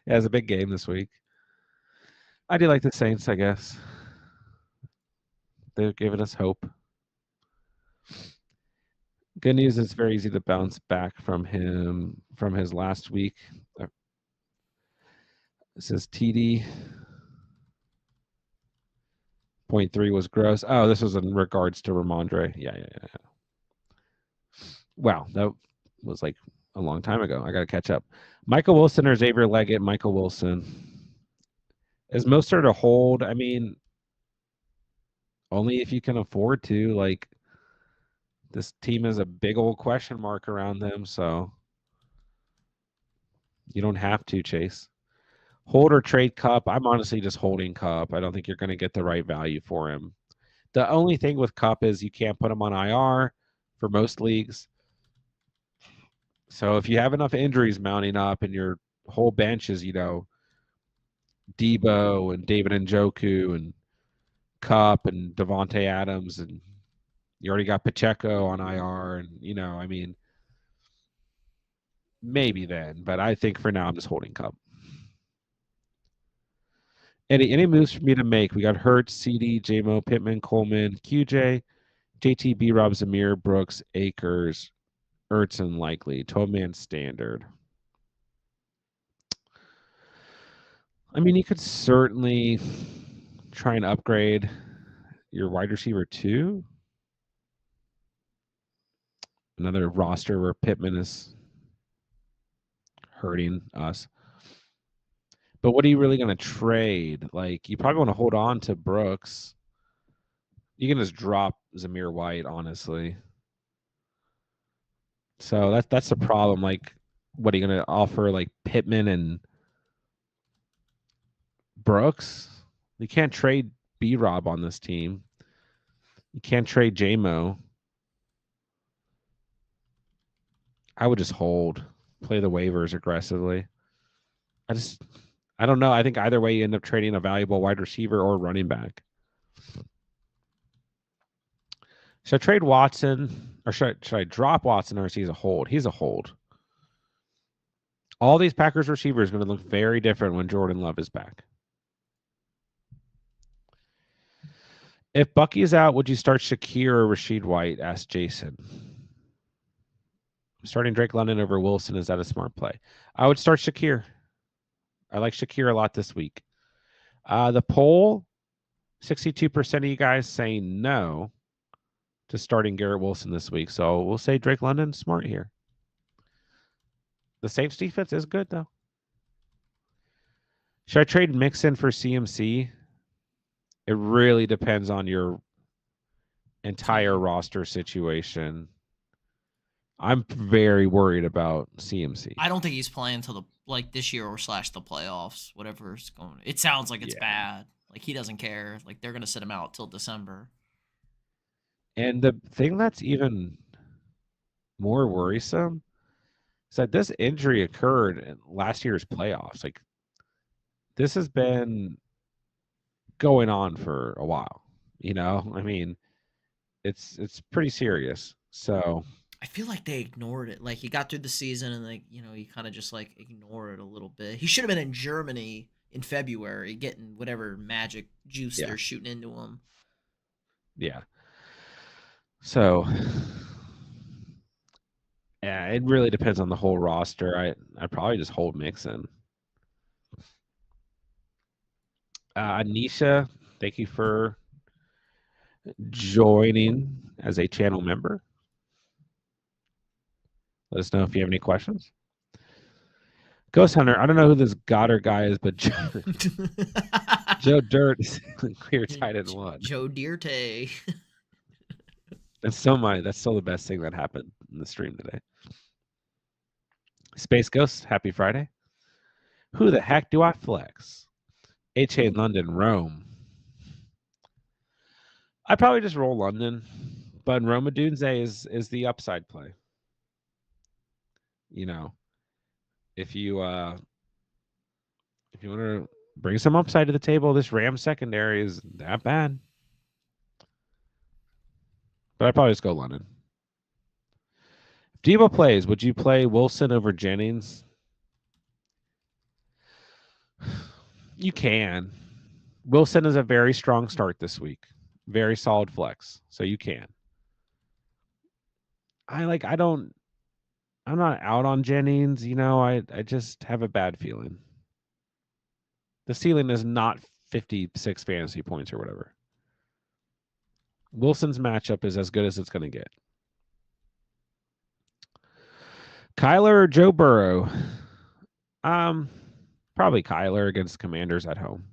it's a big game this week. I do like the Saints, I guess. They're giving us hope. Good news, it's very easy to bounce back from his last week. This is TD. 0.3 was gross. Oh, this was in regards to Ramondre. Yeah. Wow, that was like a long time ago. I got to catch up. Michael Wilson or Xavier Leggett? Michael Wilson. Is Mostert a hold? I mean, only if you can afford to. Like, this team is a big old question mark around them, so you don't have to, Chase. Hold or trade Cup? I'm honestly just holding Cup. I don't think you're going to get the right value for him. The only thing with Cup is you can't put him on IR for most leagues. So if you have enough injuries mounting up and your whole bench is, Debo and David Njoku and Cup and Devontae Adams, and you already got Pacheco on IR, and I mean, maybe then, but I think for now I'm just holding Cup. Any moves for me to make? We got Hurts, CD, JMO, Pittman, Coleman, QJ, JT, B Rob, Zamir, Brooks, Akers, Ertz, and Likely. 12-man standard. I mean, you could certainly try and upgrade your wide receiver too. Another roster where Pittman is hurting us. But what are you really going to trade? Like, you probably want to hold on to Brooks. You can just drop Zamir White, honestly. So that's the problem. Like, what are you going to offer? Like Pittman and Brooks? You can't trade B Rob on this team. You can't trade JMO. I would just hold, play the waivers aggressively. I don't know. I think either way you end up trading a valuable wide receiver or running back. Should I trade Watson or should I drop Watson or is he a hold? He's a hold. All these Packers receivers are going to look very different when Jordan Love is back. If Bucky is out, would you start Shakir or Rashid White? Asked Jason. Starting Drake London over Wilson, is that a smart play? I would start Shakir. I like Shakir a lot this week. The poll, 62% of you guys saying no to starting Garrett Wilson this week. So we'll say Drake London smart here. The Saints defense is good though. Should I trade Mixon for CMC? It really depends on your entire roster situation. I'm very worried about CMC. I don't think he's playing till this year or / the playoffs, whatever's going. It sounds like it's bad. Like he doesn't care. Like they're gonna sit him out till December. And the thing that's even more worrisome is that this injury occurred in last year's playoffs. Like this has been going on for a while. You know, I mean, it's pretty serious. So I feel like they ignored it. Like he got through the season and he kind of just like ignored it a little bit. He should have been in Germany in February getting whatever magic juice they're shooting into him. Yeah. So yeah, it really depends on the whole roster. I'd probably just hold Mixon. Anisha, thank you for joining as a channel member. Let us know if you have any questions. Ghost Hunter, I don't know who this Goddard guy is, but Joe Dirt is clear tight end 1. Joe Dirte. That's still the best thing that happened in the stream today. Space Ghost, happy Friday. Who the heck do I flex? HA London, Rome. I probably just roll London, but Roma Dunze is the upside play. You know, if you want to bring some upside to the table, this Ram secondary is that bad. But I'd probably just go London. If Debo plays, would you play Wilson over Jennings? You can. Wilson is a very strong start this week. Very solid flex. So you can. I'm not out on Jennings, I just have a bad feeling. The ceiling is not 56 fantasy points or whatever. Wilson's matchup is as good as it's going to get. Kyler or Joe Burrow? Probably Kyler against Commanders at home.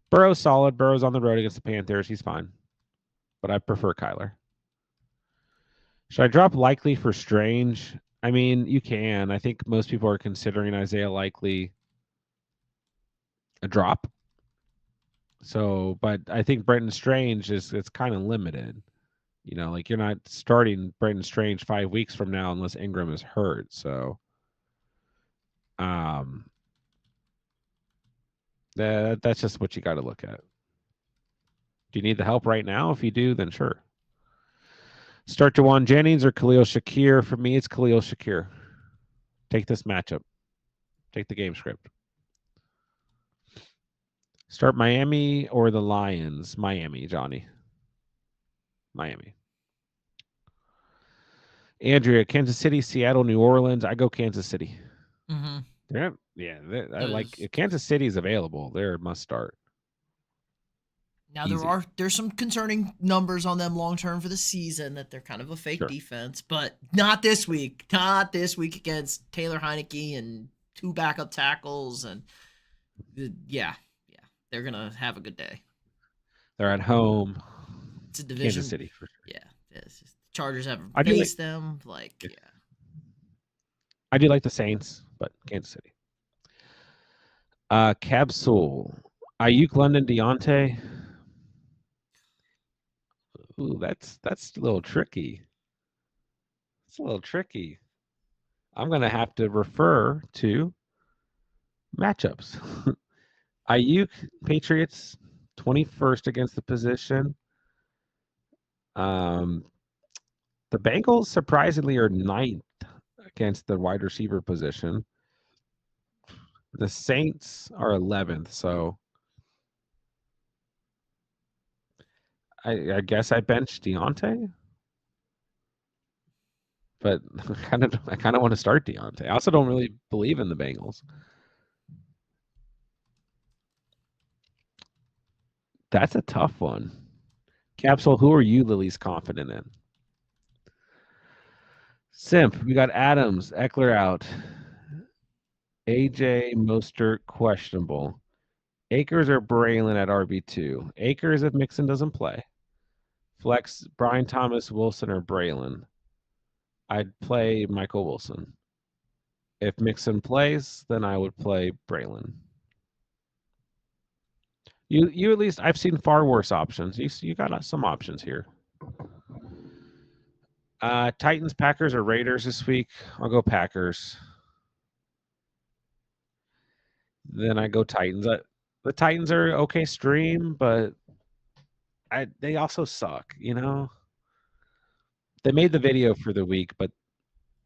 Burrow's solid. Burrow's on the road against the Panthers. He's fine. But I prefer Kyler. Should I drop Likely for Strange? I mean, you can. I think most people are considering Isaiah Likely a drop. So, but I think Brenton Strange it's kind of limited. Like you're not starting Brenton Strange 5 weeks from now unless Ingram is hurt. So, that's just what you got to look at. Do you need the help right now? If you do, then sure. Start Jawan Jennings or Khalil Shakir. For me, it's Khalil Shakir. Take this matchup. Take the game script. Start Miami or the Lions? Miami, Johnny. Miami. Andrea, Kansas City, Seattle, New Orleans. I go Kansas City. Mm-hmm. I like if Kansas City is available, they're a must start. Now there's some concerning numbers on them long term for the season that they're kind of a fake defense, but not this week. Not this week against Taylor Heineke and 2 backup tackles and they're gonna have a good day. They're at home. It's a division. Kansas City for sure. Yeah, it's just, Chargers haven't faced them. I do like the Saints, but Kansas City. Capsule. Ayuk, London, Deontay. Ooh, that's a little tricky. It's a little tricky. I'm going to have to refer to matchups. Ayuk, Patriots, 21st against the position. The Bengals, surprisingly, are 9th against the wide receiver position. The Saints are 11th, so I guess I benched Deontay, but I kind of want to start Deontay. I also don't really believe in the Bengals. That's a tough one. Capsule, who are you the least confident in? Simp, we got Adams, Eckler out. AJ Mostert questionable. Akers or Braylon at RB2. Akers if Mixon doesn't play. Flex Brian Thomas, Wilson, or Braylon. I'd play Michael Wilson. If Mixon plays, then I would play Braylon. You at least I've seen far worse options. You got some options here. Titans, Packers, or Raiders this week? I'll go Packers. Then I go Titans. The Titans are okay stream, but they also suck. They made the video for the week, but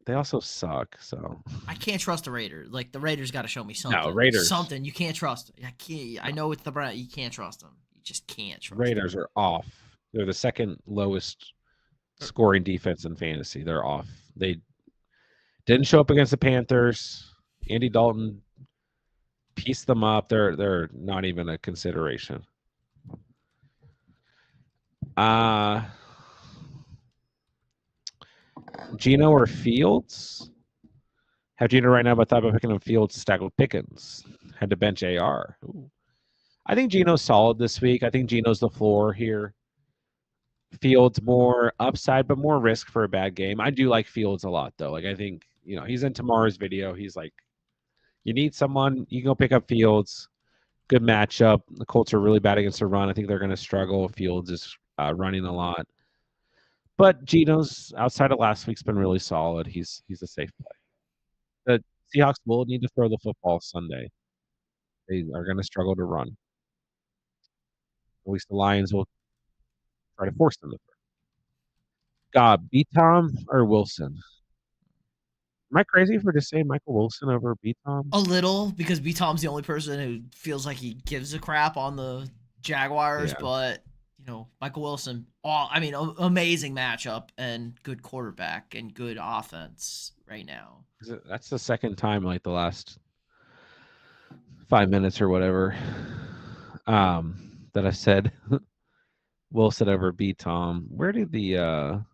they also suck. So I can't trust the Raiders. Like the Raiders got to show me no something. Raiders. Something you can't trust. I can't. I know it's the Browns. You can't trust them. You just can't trust. Raiders them. are off. They're the second lowest scoring defense in fantasy. They're off. They didn't show up against the Panthers. Andy Dalton pieced them up. They're not even a consideration. Gino or Fields? Have Gino right now, but thought about picking him Fields to stack with Pickens. Had to bench AR. Ooh. I think Gino's solid this week. I think Gino's the floor here. Fields more upside, but more risk for a bad game. I do like Fields a lot, though. Like I think he's in tomorrow's video. He's like, you need someone, you can go pick up Fields. Good matchup. The Colts are really bad against the run. I think they're going to struggle. Fields is running a lot. But Gino's outside of last week's been really solid. He's a safe play. The Seahawks will need to throw the football Sunday. They are going to struggle to run. At least the Lions will try to force them to throw. God, B-Tom or Wilson? Am I crazy for just saying Michael Wilson over B-Tom? A little, because B-Tom's the only person who feels like he gives a crap on the Jaguars, but Michael Wilson, amazing matchup and good quarterback and good offense right now. That's the second time like the last 5 minutes or whatever that I said Wilson over B-Tom. Where did the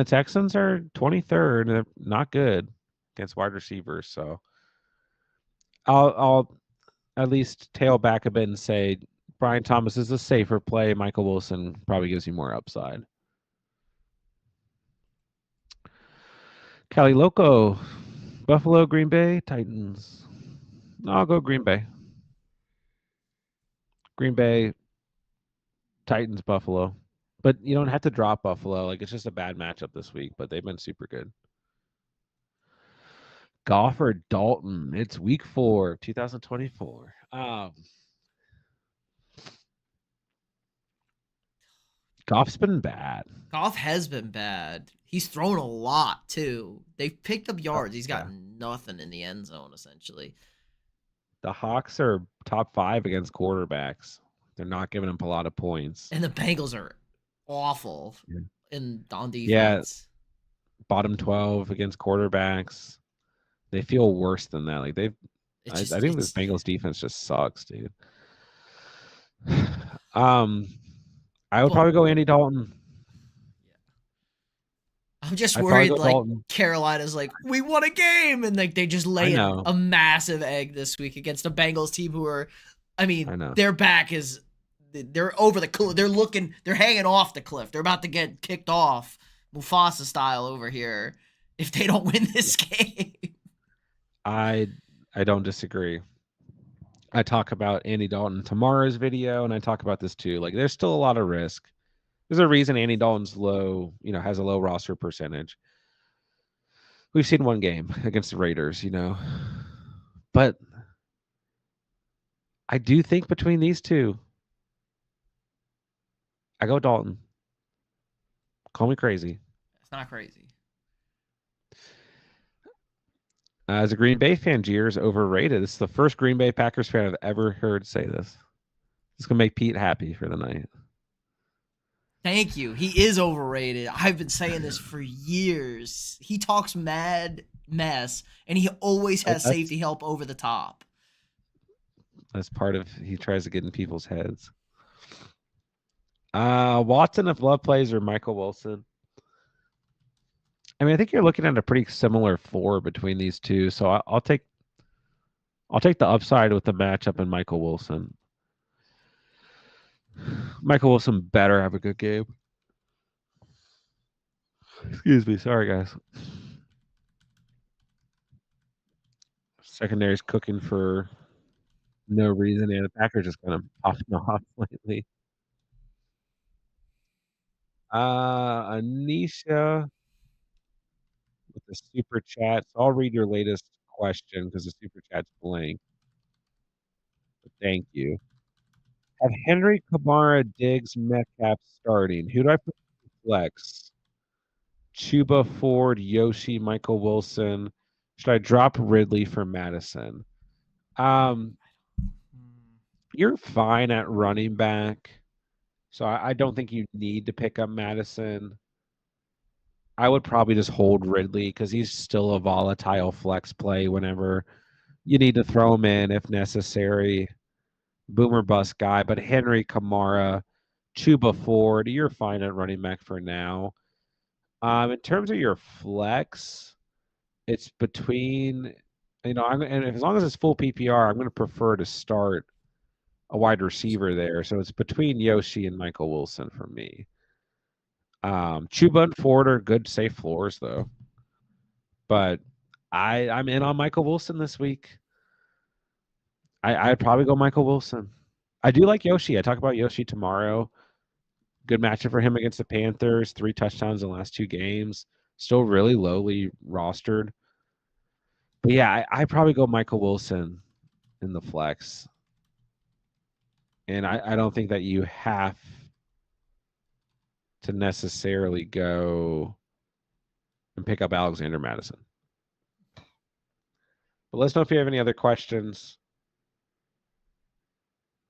Texans are 23rd? They're not good against wide receivers, so I'll at least tail back a bit and say Brian Thomas is a safer play. Michael Wilson probably gives you more upside. Cali Loco, Buffalo, Green Bay, Titans. I'll go Green Bay. Green Bay, Titans, Buffalo. But you don't have to drop Buffalo. Like, it's just a bad matchup this week, but they've been super good. Goff or Dalton? It's week 4, 2024. Goff's been bad. Goff has been bad. He's thrown a lot, too. They've picked up yards. He's got nothing in the end zone, essentially. The Hawks are top 5 against quarterbacks. They're not giving up a lot of points. And the Bengals are awful on defense. Yeah, bottom 12 against quarterbacks. They feel worse than that. Like I think this Bengals defense just sucks, dude. I would probably go Andy Dalton. I'm just worried Carolina's like, we won a game, and like they just lay a massive egg this week against a Bengals team who are, their back is, they're over the cliff. They're hanging off the cliff. They're about to get kicked off, Mufasa style over here, if they don't win this game. I don't disagree. I talk about Andy Dalton tomorrow's video, and I talk about this too. Like, there's still a lot of risk. There's a reason Andy Dalton's low, has a low roster percentage. We've seen one game against the Raiders, but I do think between these two, I go Dalton. Call me crazy. It's not crazy. As a Green Bay fan, Jeer's overrated. This is the first Green Bay Packers fan I've ever heard say this. It's going to make Pete happy for the night. Thank you. He is overrated. I've been saying this for years. He talks mad mess, and he always has safety help over the top. That's part of he tries to get in people's heads. Watson if Love plays or Michael Wilson. I mean, I think you're looking at a pretty similar floor between these two, so I'll take the upside with the matchup in Michael Wilson. Michael Wilson better have a good game. Excuse me, sorry guys. Secondary's cooking for no reason, and the Packers just kind of popping off lately. Anisha with the super chat. So I'll read your latest question because the super chat's blank. But thank you. Have Henry, Kamara, Diggs, Metcalf starting. Who do I put in flex? Chuba, Ford, Yoshi, Michael Wilson. Should I drop Ridley for Madison? You're fine at running back. So I don't think you need to pick up Madison. I would probably just hold Ridley because he's still a volatile flex play whenever you need to throw him in if necessary. Boomer bust guy, but Henry, Kamara, Chuba Ford, you're fine at running back for now. In terms of your flex, it's between, and as long as it's full PPR, I'm going to prefer to start a wide receiver there. So it's between Yoshi and Michael Wilson for me. Chuba and Ford are good, safe floors though. But I'm in on Michael Wilson this week. I'd probably go Michael Wilson. I do like Yoshi. I talk about Yoshi tomorrow. Good matchup for him against the Panthers. 3 touchdowns in the last 2 games. Still really lowly rostered. But yeah, I probably go Michael Wilson in the flex. And I don't think that you have to necessarily go and pick up Alexander Madison. But let us know if you have any other questions.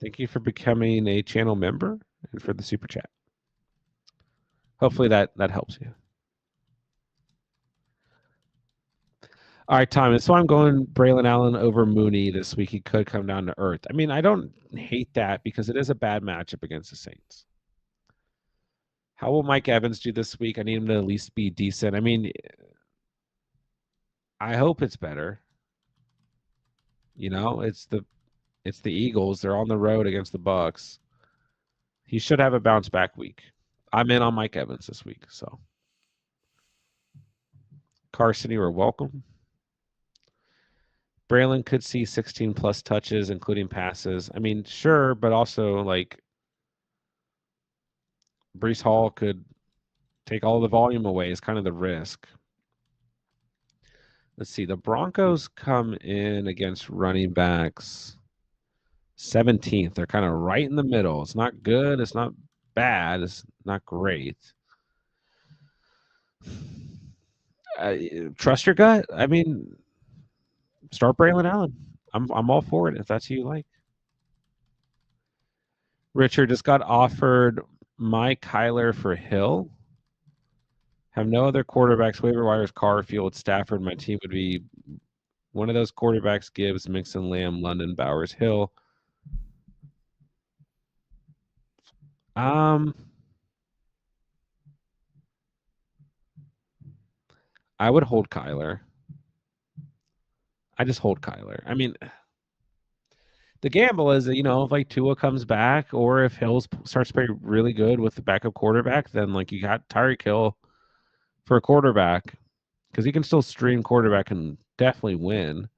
Thank you for becoming a channel member and for the super chat. Hopefully that helps you. All right, Tom. So I'm going Braylon Allen over Mooney this week. He could come down to earth. I mean, I don't hate that because it is a bad matchup against the Saints. How will Mike Evans do this week? I need him to at least be decent. I mean, I hope it's better. It's the Eagles. They're on the road against the Bucks. He should have a bounce back week. I'm in on Mike Evans this week. So, Carson, you are welcome. Braylon could see 16 plus touches, including passes. I mean, sure, but also like Breece Hall could take all the volume away is kind of the risk. Let's see. The Broncos come in against running backs 17th. They're kind of right in the middle. It's not good. It's not bad. It's not great. Trust your gut. I mean, start Braylon Allen. I'm all for it if that's who you like. Richard just got offered Mike Kyler for Hill. Have no other quarterbacks. Waiver wires, Carr, Field, Stafford. My team would be one of those quarterbacks. Gibbs, Mixon, Lamb, London, Bowers, Hill. I would hold Kyler. I just hold Kyler. I mean, the gamble is that, if like Tua comes back or if Hill starts to play really good with the backup quarterback, then like you got Tyreek Hill for a quarterback because he can still stream quarterback and definitely win.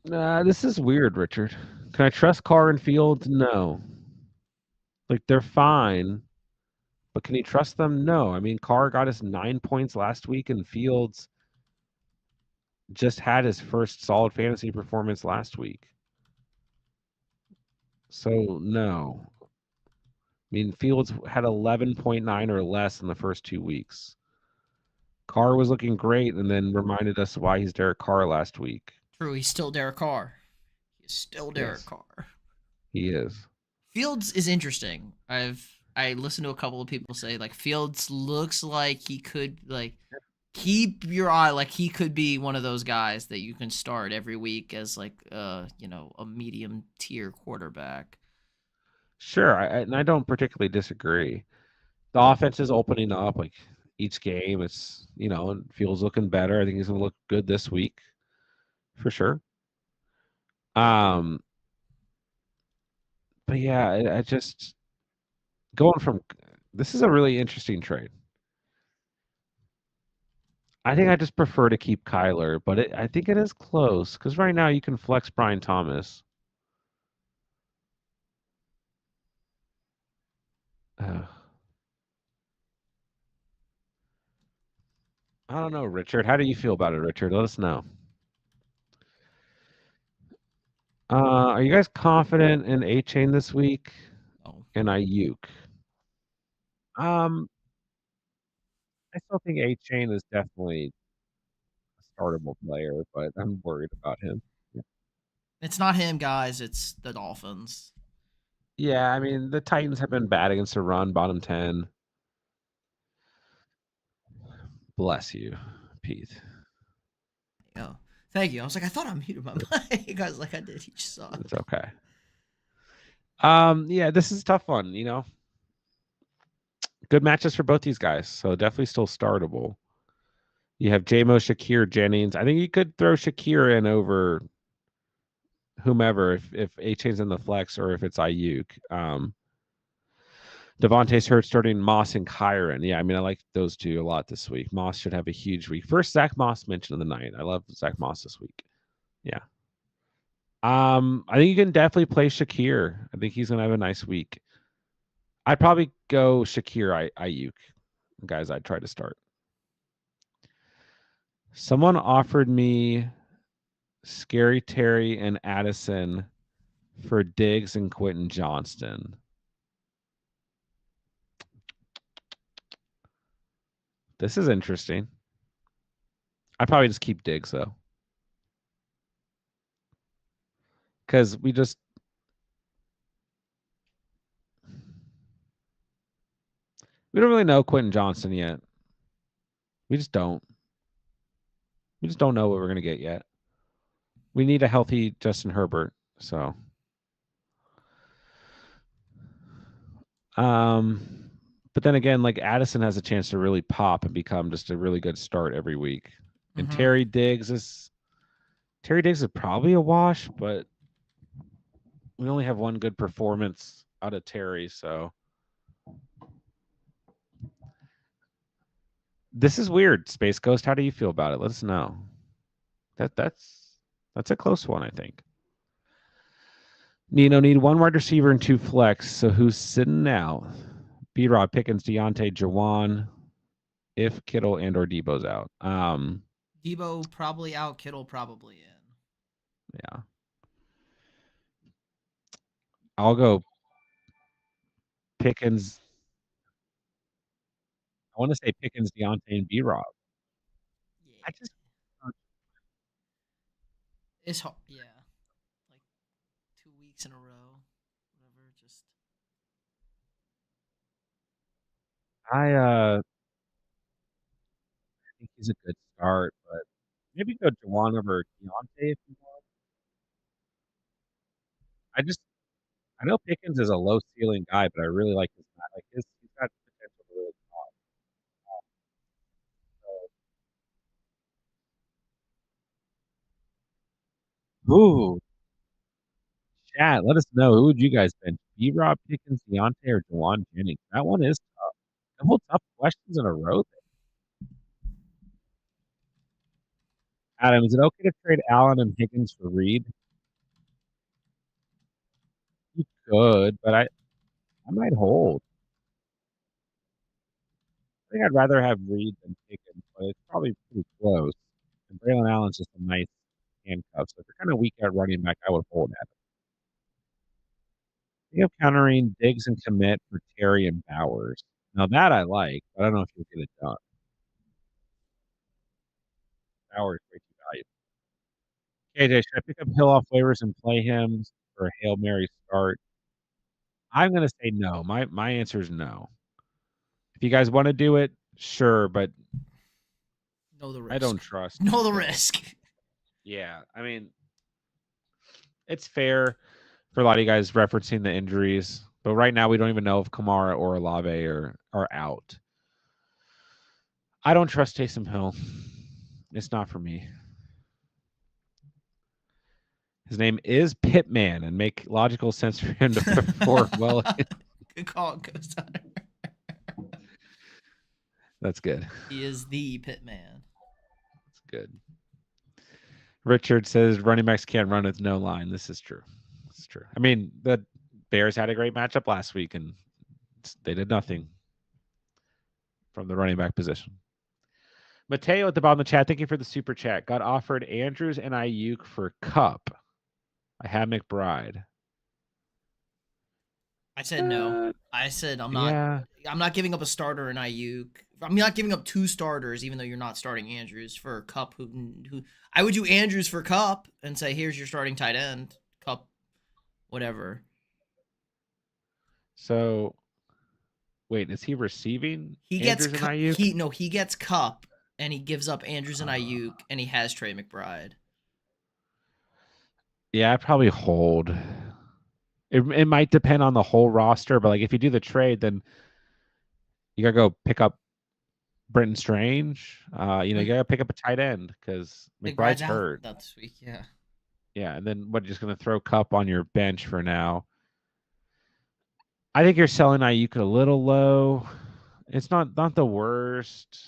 This is weird, Richard. Can I trust Carr and Fields? No. Like they're fine, but can you trust them? No. I mean, Carr got us 9 points last week, and Fields just had his first solid fantasy performance last week. So no. I mean, Fields had 11.9 or less in the first 2 weeks. Carr was looking great, and then reminded us why he's Derek Carr last week. True, he's still Derek Carr. He's still Derek Yes. Carr. He is. Fields is interesting. I listened to a couple of people say like Fields looks like he could like keep your eye, like he could be one of those guys that you can start every week as like a medium tier quarterback. Sure, and I don't particularly disagree. The offense is opening up like each game. It's and feels looking better. I think he's going to look good this week for sure. Um, but yeah, I just going from this is a really interesting trade. I think I just prefer to keep Kyler, but I think it is close because right now you can flex Brian Thomas. Uh, I don't know, Richard. How do you feel about it, Richard? Let us know. Are you guys confident in A Chain this week Oh, and Ayuk? Um, I still think A Chain is definitely a startable player, but I'm worried about him. it's not him, guys. It's the Dolphins. Yeah, I mean the Titans have been bad against the run, bottom 10. Bless you, Pete. Yeah. Thank you. I was like, I thought I muted my mic. I was like, I did. You suck. It's okay. Yeah, this is a tough one. Good matches for both these guys, so definitely still startable. You have JMO, Shakir, Jennings. I think you could throw Shakir in over whomever if A Chain's in the flex or if it's Ayuk. Devontae's hurt starting Moss and Kyron. Yeah, I mean, I like those two a lot this week. Moss should have a huge week. First Zach Moss mention of the night. I love Zach Moss this week. Yeah. I think you can definitely play Shakir. I think he's gonna have a nice week. I'd probably go Shakir Ayuk. Guys, I'd try to start. Someone offered me Scary Terry and Addison for Diggs and Quentin Johnston. This is interesting. I'd probably just keep Diggs though. Because we don't really know Quentin Johnston yet. We just don't. We just don't know what we're gonna get yet. We need a healthy Justin Herbert. So but then again, like Addison has a chance to really pop and become just a really good start every week. And Mm-hmm. Terry Diggs is probably a wash, but we only have one good performance out of Terry, so this is weird. Space Ghost, how do you feel about it? Let us know. That's a close one, I think. Need one wide receiver and two flex. So who's sitting out? B-Rod, Pickens, Deontay, Jawan, if Kittle and or Debo's out. Debo probably out. Kittle probably in. Yeah. I'll go Pickens. I want to say Pickens, Deontay, and B-Rob. Yeah. I just It's hard. Yeah. Like 2 weeks in a row. Whatever. Just. I think he's a good start, but maybe go Jawan over Deontay if you want. I know Pickens is a low ceiling guy, but I really like his he's got potential to really pop. So, ooh, chat, let us know who would you guys bench? B Rob Pickens, Deontay, or Jawan Jennings? That one is tough. Couple tough questions in a row there. Adam, is it okay to trade Allen and Higgins for Reed? You could, but I might hold. I think I'd rather have Reed than Higgins, but it's probably pretty close. And Braylon Allen's just a nice handcuff. So if you're kind of weak at running back, I would hold at him. Think of countering Diggs and commit for Terry and Bowers. Now that I like, but I don't know if you'll get it done. Bowers way too valuable. KJ, should I pick up Hill off waivers and play him for a Hail Mary start? I'm gonna say no. My answer is no. If you guys want to do it, sure, but Know the I don't risk. trust Know the Hill. risk. Yeah, I mean, it's fair for a lot of you guys referencing the injuries, but right now we don't even know if Kamara or Olave are out. I don't trust Taysom Hill. It's not for me. His name is Pitman, and make logical sense for him to perform well. Good call, Ghost Hunter. That's good. He is the Pitman. That's good. Richard says running backs can't run with no line. This is true. It's true. I mean, the Bears had a great matchup last week, and they did nothing from the running back position. Mateo at the bottom of the chat, thank you for the super chat. Got offered Andrews and Ayuk for Cup. I had McBride. I said no. I said I'm not. Yeah. I'm not giving up a starter in Ayuk. I'm not giving up 2 starters, even though you're not starting Andrews for Cup. Who I would do Andrews for Cup and say, here's your starting tight end, Cup, whatever. So, wait, is he receiving He gets Andrews and Ayuk? he gets Cup and he gives up Andrews and Ayuk and he has Trey McBride. Yeah, I probably hold. It might depend on the whole roster, but like if you do the trade, then you gotta go pick up Brenton Strange. You gotta pick up a tight end because McBride's McBride's out hurt. this week, yeah. Yeah, and then what? Just gonna throw Cup on your bench for now. I think you're selling Ayuk a little low. It's not the worst.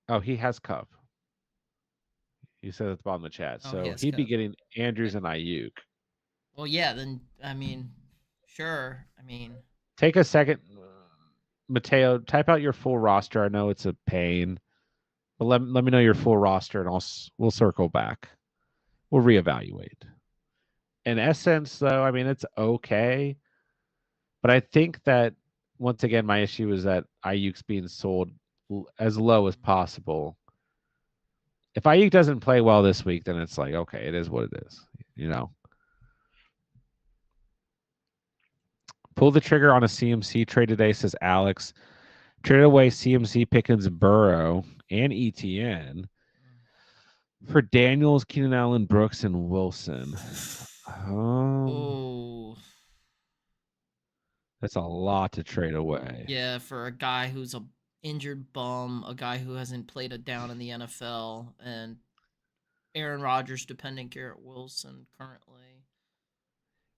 Oh, he has Cup. He said at the bottom of the chat. Oh, So yes, he'd be Cup. getting Andrews and Ayuk. Well, yeah, then I mean, sure. I mean, Take a second, Mateo. Type out your full roster. I know it's a pain, but let me know your full roster, and we'll circle back. We'll reevaluate. In essence, though, I mean it's okay, but I think that once again my issue is that Ayuk's being sold as low as possible. If Ayuk doesn't play well this week, then it's like okay, it is what it is. Pull the trigger on a CMC trade today, says Alex. Traded away CMC, Pickens, Burrow, and ETN for Daniels, Keenan Allen, Brooks, and Wilson. oh, That's a lot to trade away. yeah, for a guy who's a injured bum, a guy who hasn't played a down in the NFL, and Aaron Rodgers depending Garrett Wilson currently.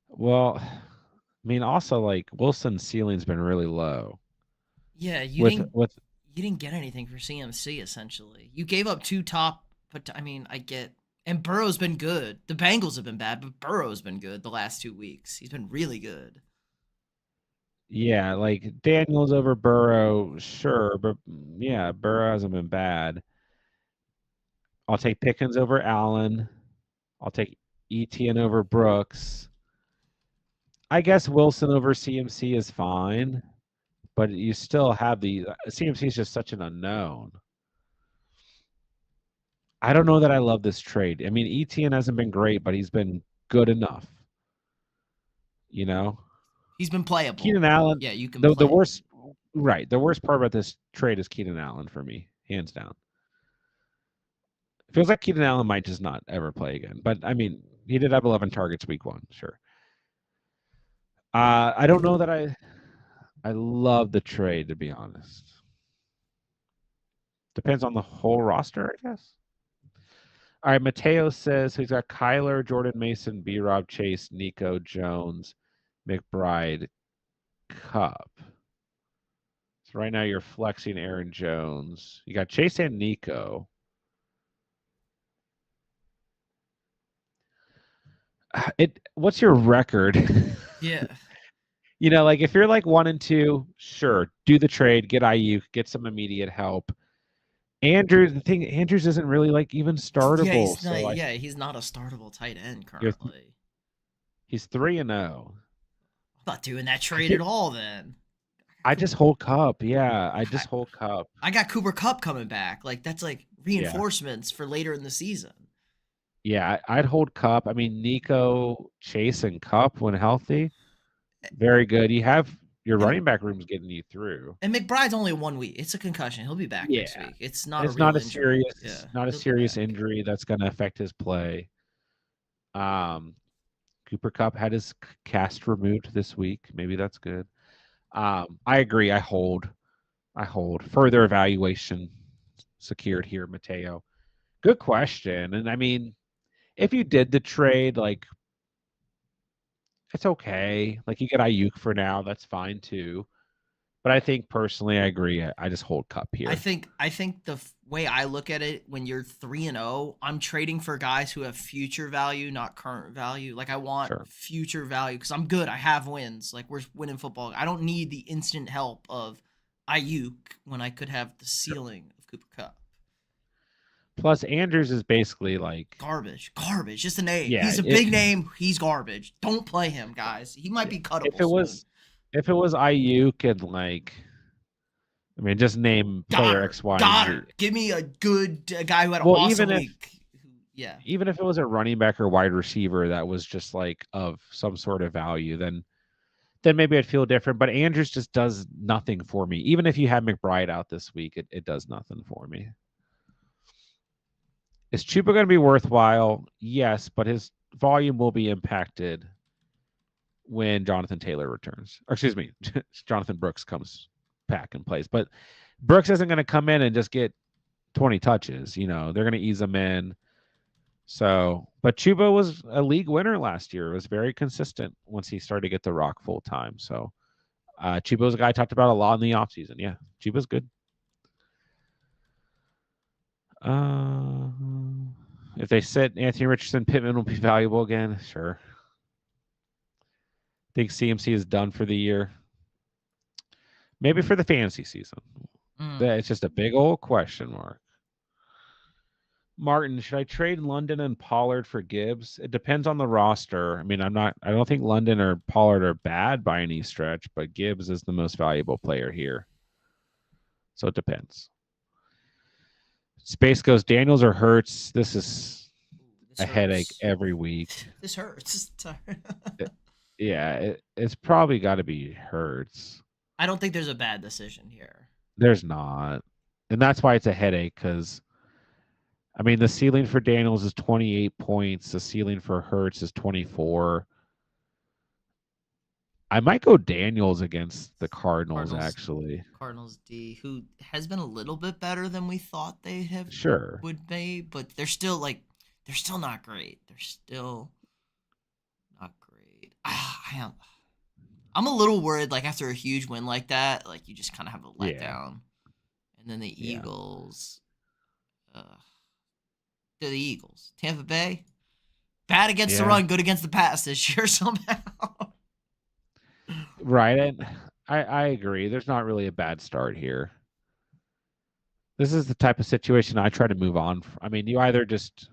Well, I mean, also like Wilson's ceiling's been really low. Yeah, With you didn't get anything for CMC essentially. You gave up 2 top, but I mean, I get. And Burrow's been good. The Bengals have been bad, but Burrow's been good the last 2 weeks. He's been really good. yeah, like Daniels over Burrow, sure, but yeah, Burrow hasn't been bad. I'll take Pickens over Allen. I'll take ETN over Brooks. I guess Wilson over CMC is fine, but you still have the CMC is just such an unknown. I don't know that I love this trade. I mean, ETN hasn't been great, but he's been good enough. He's been playable. Keenan Allen. Yeah, you can The play. worst, right? The worst part about this trade is Keenan Allen for me, hands down. It feels like Keenan Allen might just not ever play again. But I mean, he did have 11 targets week 1, sure. I don't know that I love the trade, to be honest. Depends on the whole roster, I guess. All right, Mateo says he's got Kyler, Jordan Mason, B-Rob, Chase, Nico, Jones, McBride, Cup. So right now you're flexing Aaron Jones. You got Chase and Nico. What's your record? Yeah. Like if you're like 1 and 2, sure, do the trade, get IU, get some immediate help. Andrews isn't really like even startable. He's not a startable tight end currently. He's 3-0. I'm not doing that trade at all then. I just hold Cup. Yeah, I just hold Cup. I got Cooper Kupp coming back. Like that's like reinforcements for later in the season. Yeah, I'd hold Cup. I mean, Nico, Chase, and Cup when healthy, very good. You have your And, running back room's getting you through. and McBride's only 1 week. It's a concussion. He'll be back next Yeah. week. It's not a It's real injury. Yeah, not a he'll be serious back. injury that's going to affect his play. Cooper Cup had his cast removed this week. Maybe that's good. I agree. I hold. Further evaluation secured here, Mateo. Good question. And I mean, if you did the trade, like it's okay. Like you get Ayuk for now, that's fine too. But I think personally, I agree. I just hold Cup I here. think I think the way I look at it, when you're 3-0, I'm trading for guys who have future value, not current value. Like I want Sure. future value because I'm good. I have wins. Like we're winning football. I don't need the instant help of Ayuk when I could have the Sure. ceiling of Cooper Cup. Plus, Andrews is basically like, Garbage. Just a name. yeah, He's a big name. He's garbage. Don't play him, guys. He might yeah. be cuttable soon. If it was Ayuk and like, I mean, just name player Goddard. X, Y, and Z. Goddard. Give me a good guy who had an Well, awesome week. Yeah. even if it was a running back or wide receiver that was just like of some sort of value, then maybe I'd feel different. But Andrews just does nothing for me. Even if you had McBride out this week, it does nothing for me. Is Chuba going to be worthwhile? Yes, but his volume will be impacted when Jonathan Taylor returns. Or excuse me, Jonathan Brooks comes back and plays. But Brooks isn't going to come in and just get 20 touches. You know, they're going to ease him in. So, but Chuba was a league winner last year. It was very consistent once he started to get the rock full time. So, Chuba was a guy I talked about a lot in the offseason. Yeah, Chuba's good. If they sit Anthony Richardson, Pittman will be valuable again. Sure. Think CMC is done for the year. Maybe for the fantasy season. It's just a big old question mark. Martin, should I trade London and Pollard for Gibbs? It depends on the roster. I mean, I don't think London or Pollard are bad by any stretch, but Gibbs is the most valuable player here. So it depends. Space goes Daniels or Hurts. This is a headache every week. This hurts. It's probably got to be Hurts. I don't think there's a bad decision here. There's not. And that's why it's a headache because, I mean, the ceiling for Daniels is 28 points. The ceiling for Hurts is 24. I might go Daniels against the Cardinals actually. Cardinals D, who has been a little bit better than we thought they have Sure. would be, but they're still not great. They're still not great. I'm a little worried, like after a huge win like that, like you just kind of have a letdown. Yeah. And then the Eagles, they're the Eagles. Tampa Bay, bad against the run, good against the pass this year somehow. Right. And I agree. There's not really a bad start here. This is the type of situation I try to move on. I mean, you either just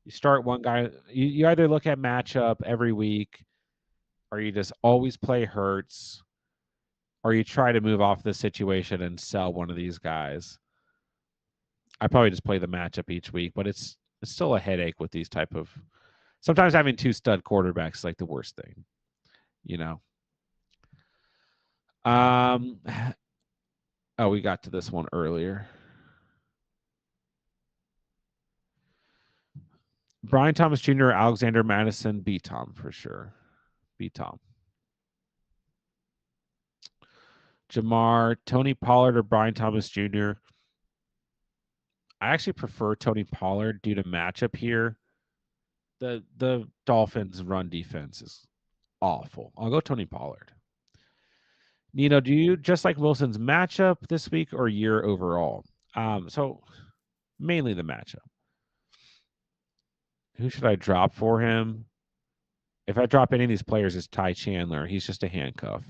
you start one guy, you either look at matchup every week, or you just always play Hurts, or you try to move off this situation and sell one of these guys. I probably just play the matchup each week, but it's still a headache with these type of. Sometimes having two stud quarterbacks is like the worst thing, you know. Oh, we got to this one earlier. Brian Thomas Jr., Alexander Madison, B. Tom for sure. B. Tom. Jamar, Tony Pollard, or Brian Thomas Jr. I actually prefer Tony Pollard due to matchup here. The Dolphins' run defense is awful. I'll go Tony Pollard. Nino, do you just like Wilson's matchup this week or year overall? So mainly the matchup. Who should I drop for him? If I drop any of these players, it's Ty Chandler. He's just a handcuff.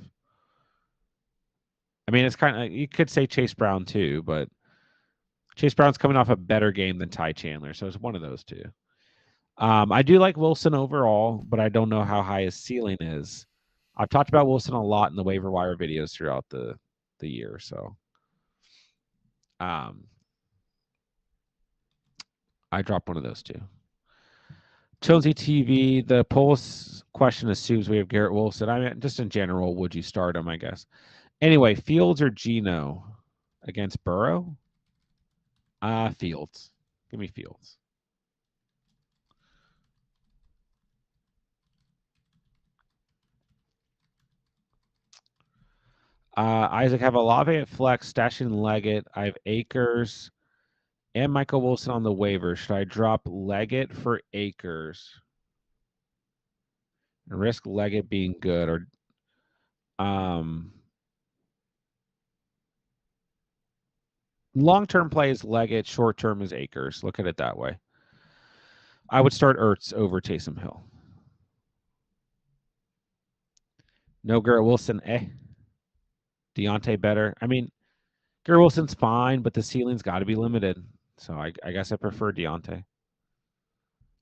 I mean, it's kind of, you could say Chase Brown too, but Chase Brown's coming off a better game than Ty Chandler, so it's one of those two. I do like Wilson overall, but I don't know how high his ceiling is. I've talked about Wilson a lot in the waiver wire videos throughout the year, so I drop one of those two. Chelsea TV, the polls question assumes we have Garrett Wilson. I mean, just in general, would you start him, I guess? Anyway, Fields or Geno against Burrow? Fields. Give me Fields. Isaac, have Olave at flex, stashing Leggett. I have Akers and Michael Wilson on the waiver. Should I drop Leggett for Akers and risk Leggett being good, or long-term play is Leggett, short-term is Akers. Look at it that way. I would start Ertz over Taysom Hill. No Garrett Wilson, Deontay better. I mean, Garrett Wilson's fine, but the ceiling's got to be limited. So I guess I prefer Deontay.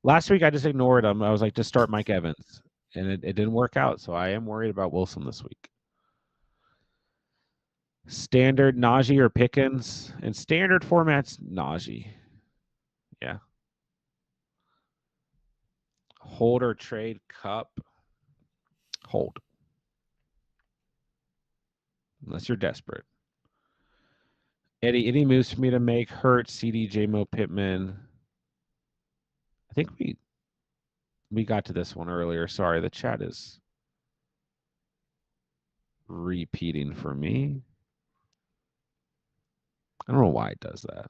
Last week I just ignored him. I was like, just start Mike Evans, and it didn't work out. So I am worried about Wilson this week. Standard Najee or Pickens, and standard formats Najee. Yeah. Hold or trade Cup. Hold. Unless you're desperate. Eddie, any moves for me to make? Hurt, CD, J-Mo, Pittman. I think we got to this one earlier. Sorry, the chat is repeating for me. I don't know why it does that.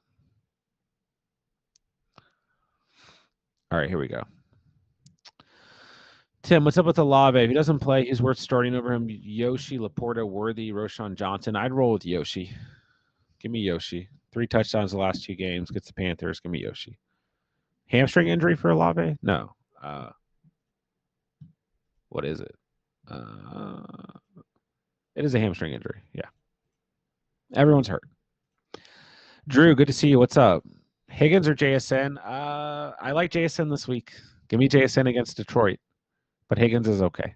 All right, here we go. Tim, what's up with Olave? If he doesn't play, he's worth starting over him. Yoshi, Laporta, Worthy, Roshan Johnson. I'd roll with Yoshi. Give me Yoshi. 3 touchdowns the last 2 games. Gets the Panthers. Give me Yoshi. Hamstring injury for Olave? No. What is it? It is a hamstring injury. Yeah. Everyone's hurt. Drew, good to see you. What's up? Higgins or JSN? I like JSN this week. Give me JSN against Detroit. But Higgins is okay.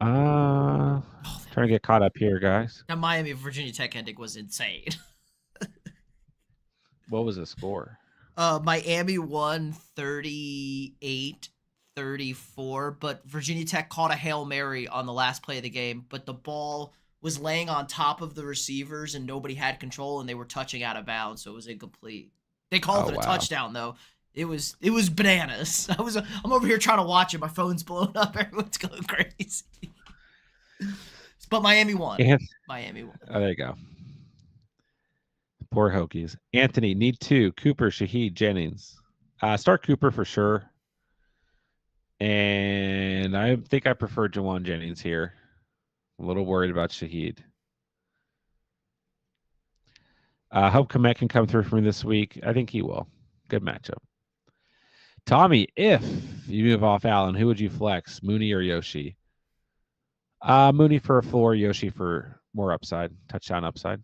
Trying to get caught up here, guys. That Miami Virginia Tech ending was insane. What was the score? Miami won 38-34, but Virginia Tech caught a Hail Mary on the last play of the game, but the ball was laying on top of the receivers and nobody had control and they were touching out of bounds, so it was incomplete. They called it a touchdown though. It was bananas. I'm over here trying to watch it. My phone's blown up. Everyone's going crazy. But Miami won. Miami won. Oh, there you go. Poor Hokies. Anthony, need 2. Cooper, Shaheed, Jennings. Start Cooper for sure. And I think I prefer Jawan Jennings here. A little worried about Shaheed. Hope Komet can come through for me this week. I think he will. Good matchup. Tommy, if you move off Allen, who would you flex? Mooney or Yoshi? Mooney for a floor, Yoshi for more upside, touchdown upside.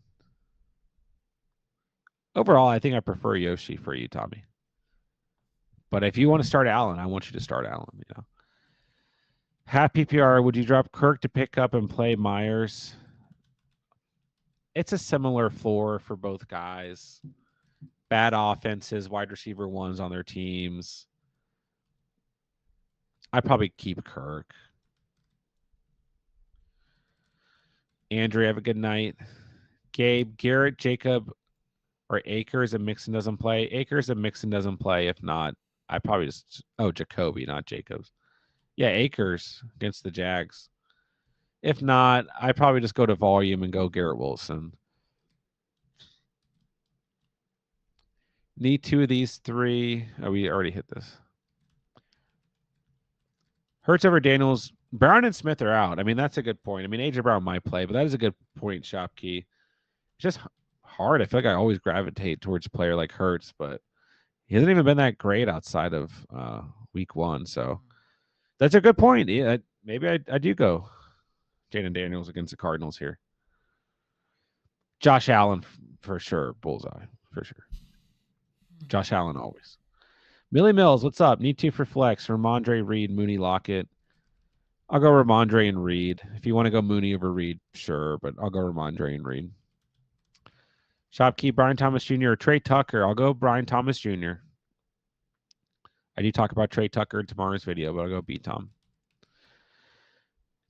Overall, I think I prefer Yoshi for you, Tommy. But if you want to start Allen, I want you to start Allen. You know. Half PPR, would you drop Kirk to pick up and play Myers? It's a similar floor for both guys. Bad offenses, wide receiver ones on their teams. I'd probably keep Kirk. Andrew, have a good night. Gabe, Garrett, Jacob, or Akers and Mixon doesn't play. Akers and Mixon doesn't play. If not, I probably just Jacoby, not Jacobs. Yeah, Akers against the Jags. If not, I probably just go to volume and go Garrett Wilson. Need 2 of these 3. Oh, we already hit this. Hurts over Daniels. Brown and Smith are out. I mean, that's a good point. I mean, AJ Brown might play, but that is a good point, Shopkey. It's just hard. I feel like I always gravitate towards a player like Hurts, but he hasn't even been that great outside of week 1. So that's a good point. Yeah, maybe I do go Jaden Daniels against the Cardinals here. Josh Allen for sure. Bullseye for sure. Josh Allen always. Millie Mills, what's up? Need 2 for flex. Ramondre, Reed, Mooney, Lockett. I'll go Ramondre and Reed. If you want to go Mooney over Reed, sure, but I'll go Ramondre and Reed. Shopkeep, Brian Thomas Jr. or Trey Tucker. I'll go Brian Thomas Jr. I do talk about Trey Tucker in tomorrow's video, but I'll go B-Tom.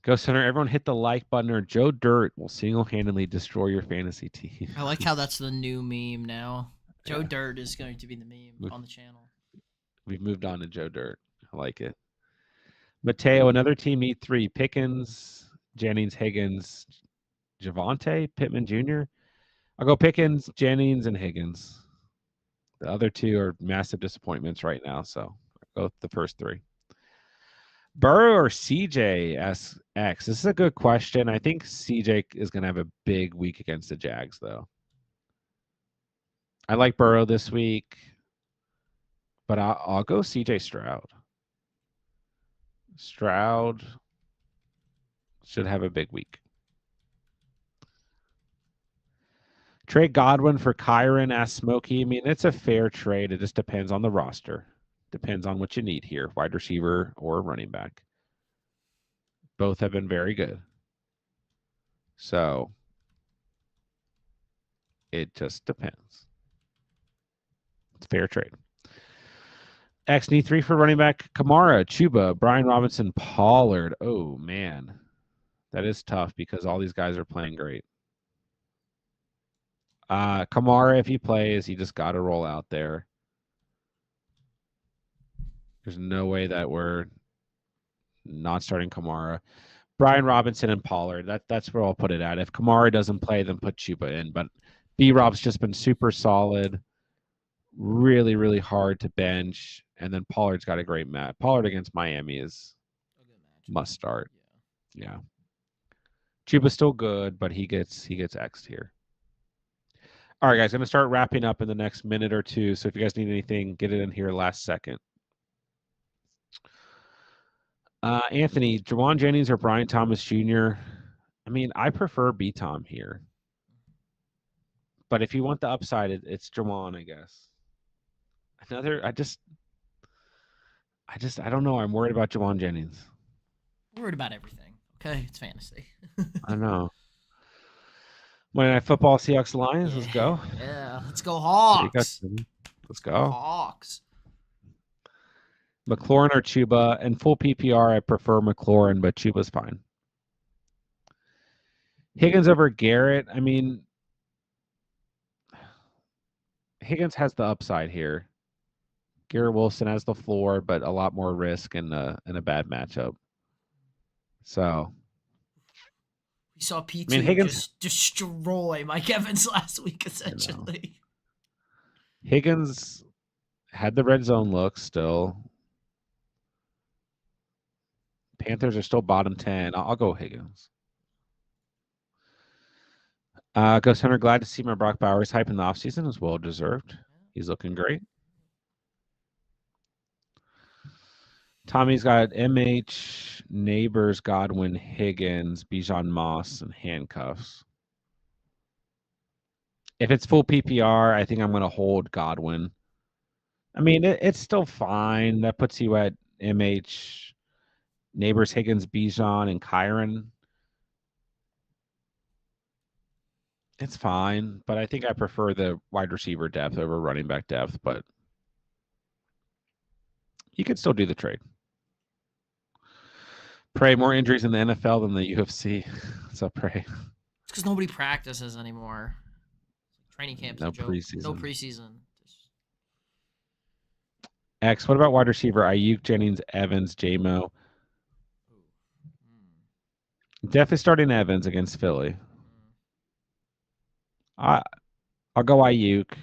Go Center. Everyone hit the like button or Joe Dirt will single-handedly destroy your fantasy team. I like how that's the new meme now. Joe Dirt is going to be the meme on the channel. We've moved on to Joe Dirt. I like it. Mateo, another team need 3. Pickens, Jennings, Higgins, Javonte, Pittman Jr. I'll go Pickens, Jennings, and Higgins. The other 2 are massive disappointments right now, so I'll go with the first 3. Burrow or CJ SX? This is a good question. I think CJ is going to have a big week against the Jags, though. I like Burrow this week, but I'll go CJ Stroud. Stroud should have a big week. Trade Godwin for Kyron, asked Smokey. I mean, it's a fair trade. It just depends on the roster. Depends on what you need here, wide receiver or running back. Both have been very good. So it just depends. It's a fair trade. X need 3 for running back. Kamara, Chuba, Brian Robinson, Pollard. Oh, man. That is tough because all these guys are playing great. Kamara, if he plays, he just got to roll out there. There's no way that we're not starting Kamara. Brian Robinson and Pollard. That's where I'll put it at. If Kamara doesn't play, then put Chuba in. But B-Rob's just been super solid. Really, really hard to bench. And then Pollard's got a great match. Pollard against Miami is must start. Yeah. Chuba's still good, but he gets X'd here. All right, guys, going to start wrapping up in the next minute or two. So if you guys need anything, get it in here last second. Anthony, Jawan Jennings or Brian Thomas Jr.? I mean, I prefer B-Tom here. But if you want the upside, it's Jawan, I guess. I don't know. I'm worried about Jawan Jennings. I'm worried about everything. Okay, it's fantasy. I know. Monday Night Football, Seahawks, Lions. Let's go. Yeah, let's go Hawks. Let's go. Hawks. McLaurin or Chuba. In full PPR, I prefer McLaurin, but Chuba's fine. Higgins over Garrett. I mean, Higgins has the upside here. Garrett Wilson has the floor, but a lot more risk in a bad matchup. So we saw P2 just destroy Mike Evans last week, essentially. Higgins had the red zone look still. Panthers are still bottom 10. I'll go Higgins. Ghost Hunter, glad to see my Brock Bowers hype in the offseason. Is well deserved. He's looking great. Tommy's got MH, Neighbors, Godwin, Higgins, Bijan Moss, and handcuffs. If it's full PPR, I think I'm going to hold Godwin. I mean, it's still fine. That puts you at MH, Neighbors, Higgins, Bijan, and Kyron. It's fine, but I think I prefer the wide receiver depth over running back depth, but you could still do the trade. Pray, more injuries in the NFL than the UFC. What's up, Pray? It's because nobody practices anymore. Training camps. No preseason. No preseason. X, what about wide receiver? Ayuk, Jennings, Evans, J-Mo. Definitely starting Evans against Philly. I'll go Ayuk.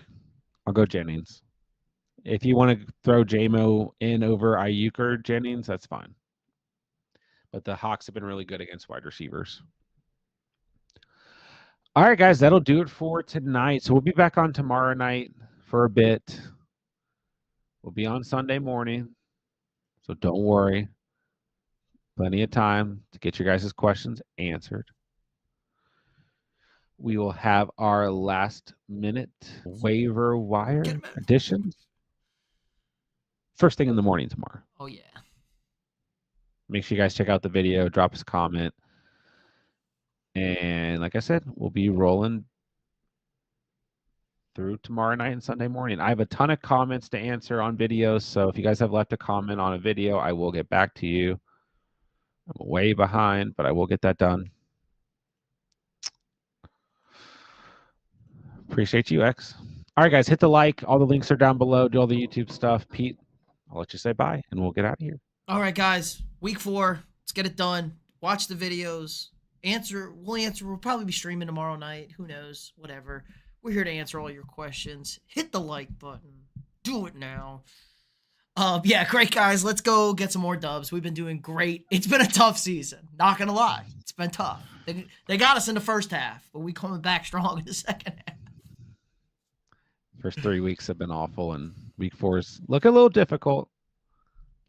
I'll go Jennings. If you want to throw J-Mo in over Ayuk or Jennings, that's fine. But the Hawks have been really good against wide receivers. All right, guys, that'll do it for tonight. So we'll be back on tomorrow night for a bit. We'll be on Sunday morning. So don't worry. Plenty of time to get your guys' questions answered. We will have our last minute waiver wire additions first thing in the morning tomorrow. Oh, yeah. Make sure you guys check out the video, drop us a comment. And like I said, we'll be rolling through tomorrow night and Sunday morning. I have a ton of comments to answer on videos, so if you guys have left a comment on a video, I will get back to you. I'm way behind, but I will get that done. Appreciate you, X. All right, guys, hit the like. All the links are down below. Do all the YouTube stuff. Pete, I'll let you say bye, and we'll get out of here. All right, guys. Week 4. Let's get it done. Watch the videos. We'll probably be streaming tomorrow night. Who knows? Whatever. We're here to answer all your questions. Hit the like button. Do it now. Yeah, great, guys. Let's go get some more dubs. We've been doing great. It's been a tough season. Not going to lie. It's been tough. They got us in the first half, but we coming back strong in the second half. First 3 weeks have been awful, and week 4 is looking a little difficult.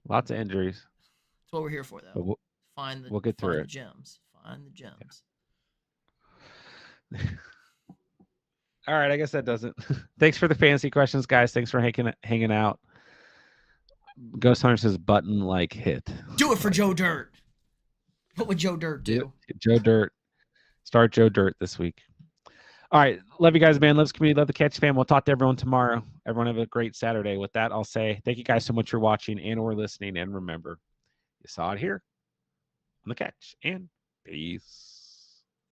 Lots of injuries. That's what we're here for, though. We'll get through it. Gems. Find the gems. Yeah. All right, I guess that does it. Thanks for the fantasy questions, guys. Thanks for hanging out. Ghost Hunter says button like hit. Do it for Joe Dirt. What would Joe Dirt do? Joe Dirt. Start Joe Dirt this week. All right. Love you guys, man. Love the community. Love the Catch fam. We'll talk to everyone tomorrow. Everyone have a great Saturday. With that, I'll say thank you guys so much for watching and or listening. And remember, you saw it here on the Catch. And peace.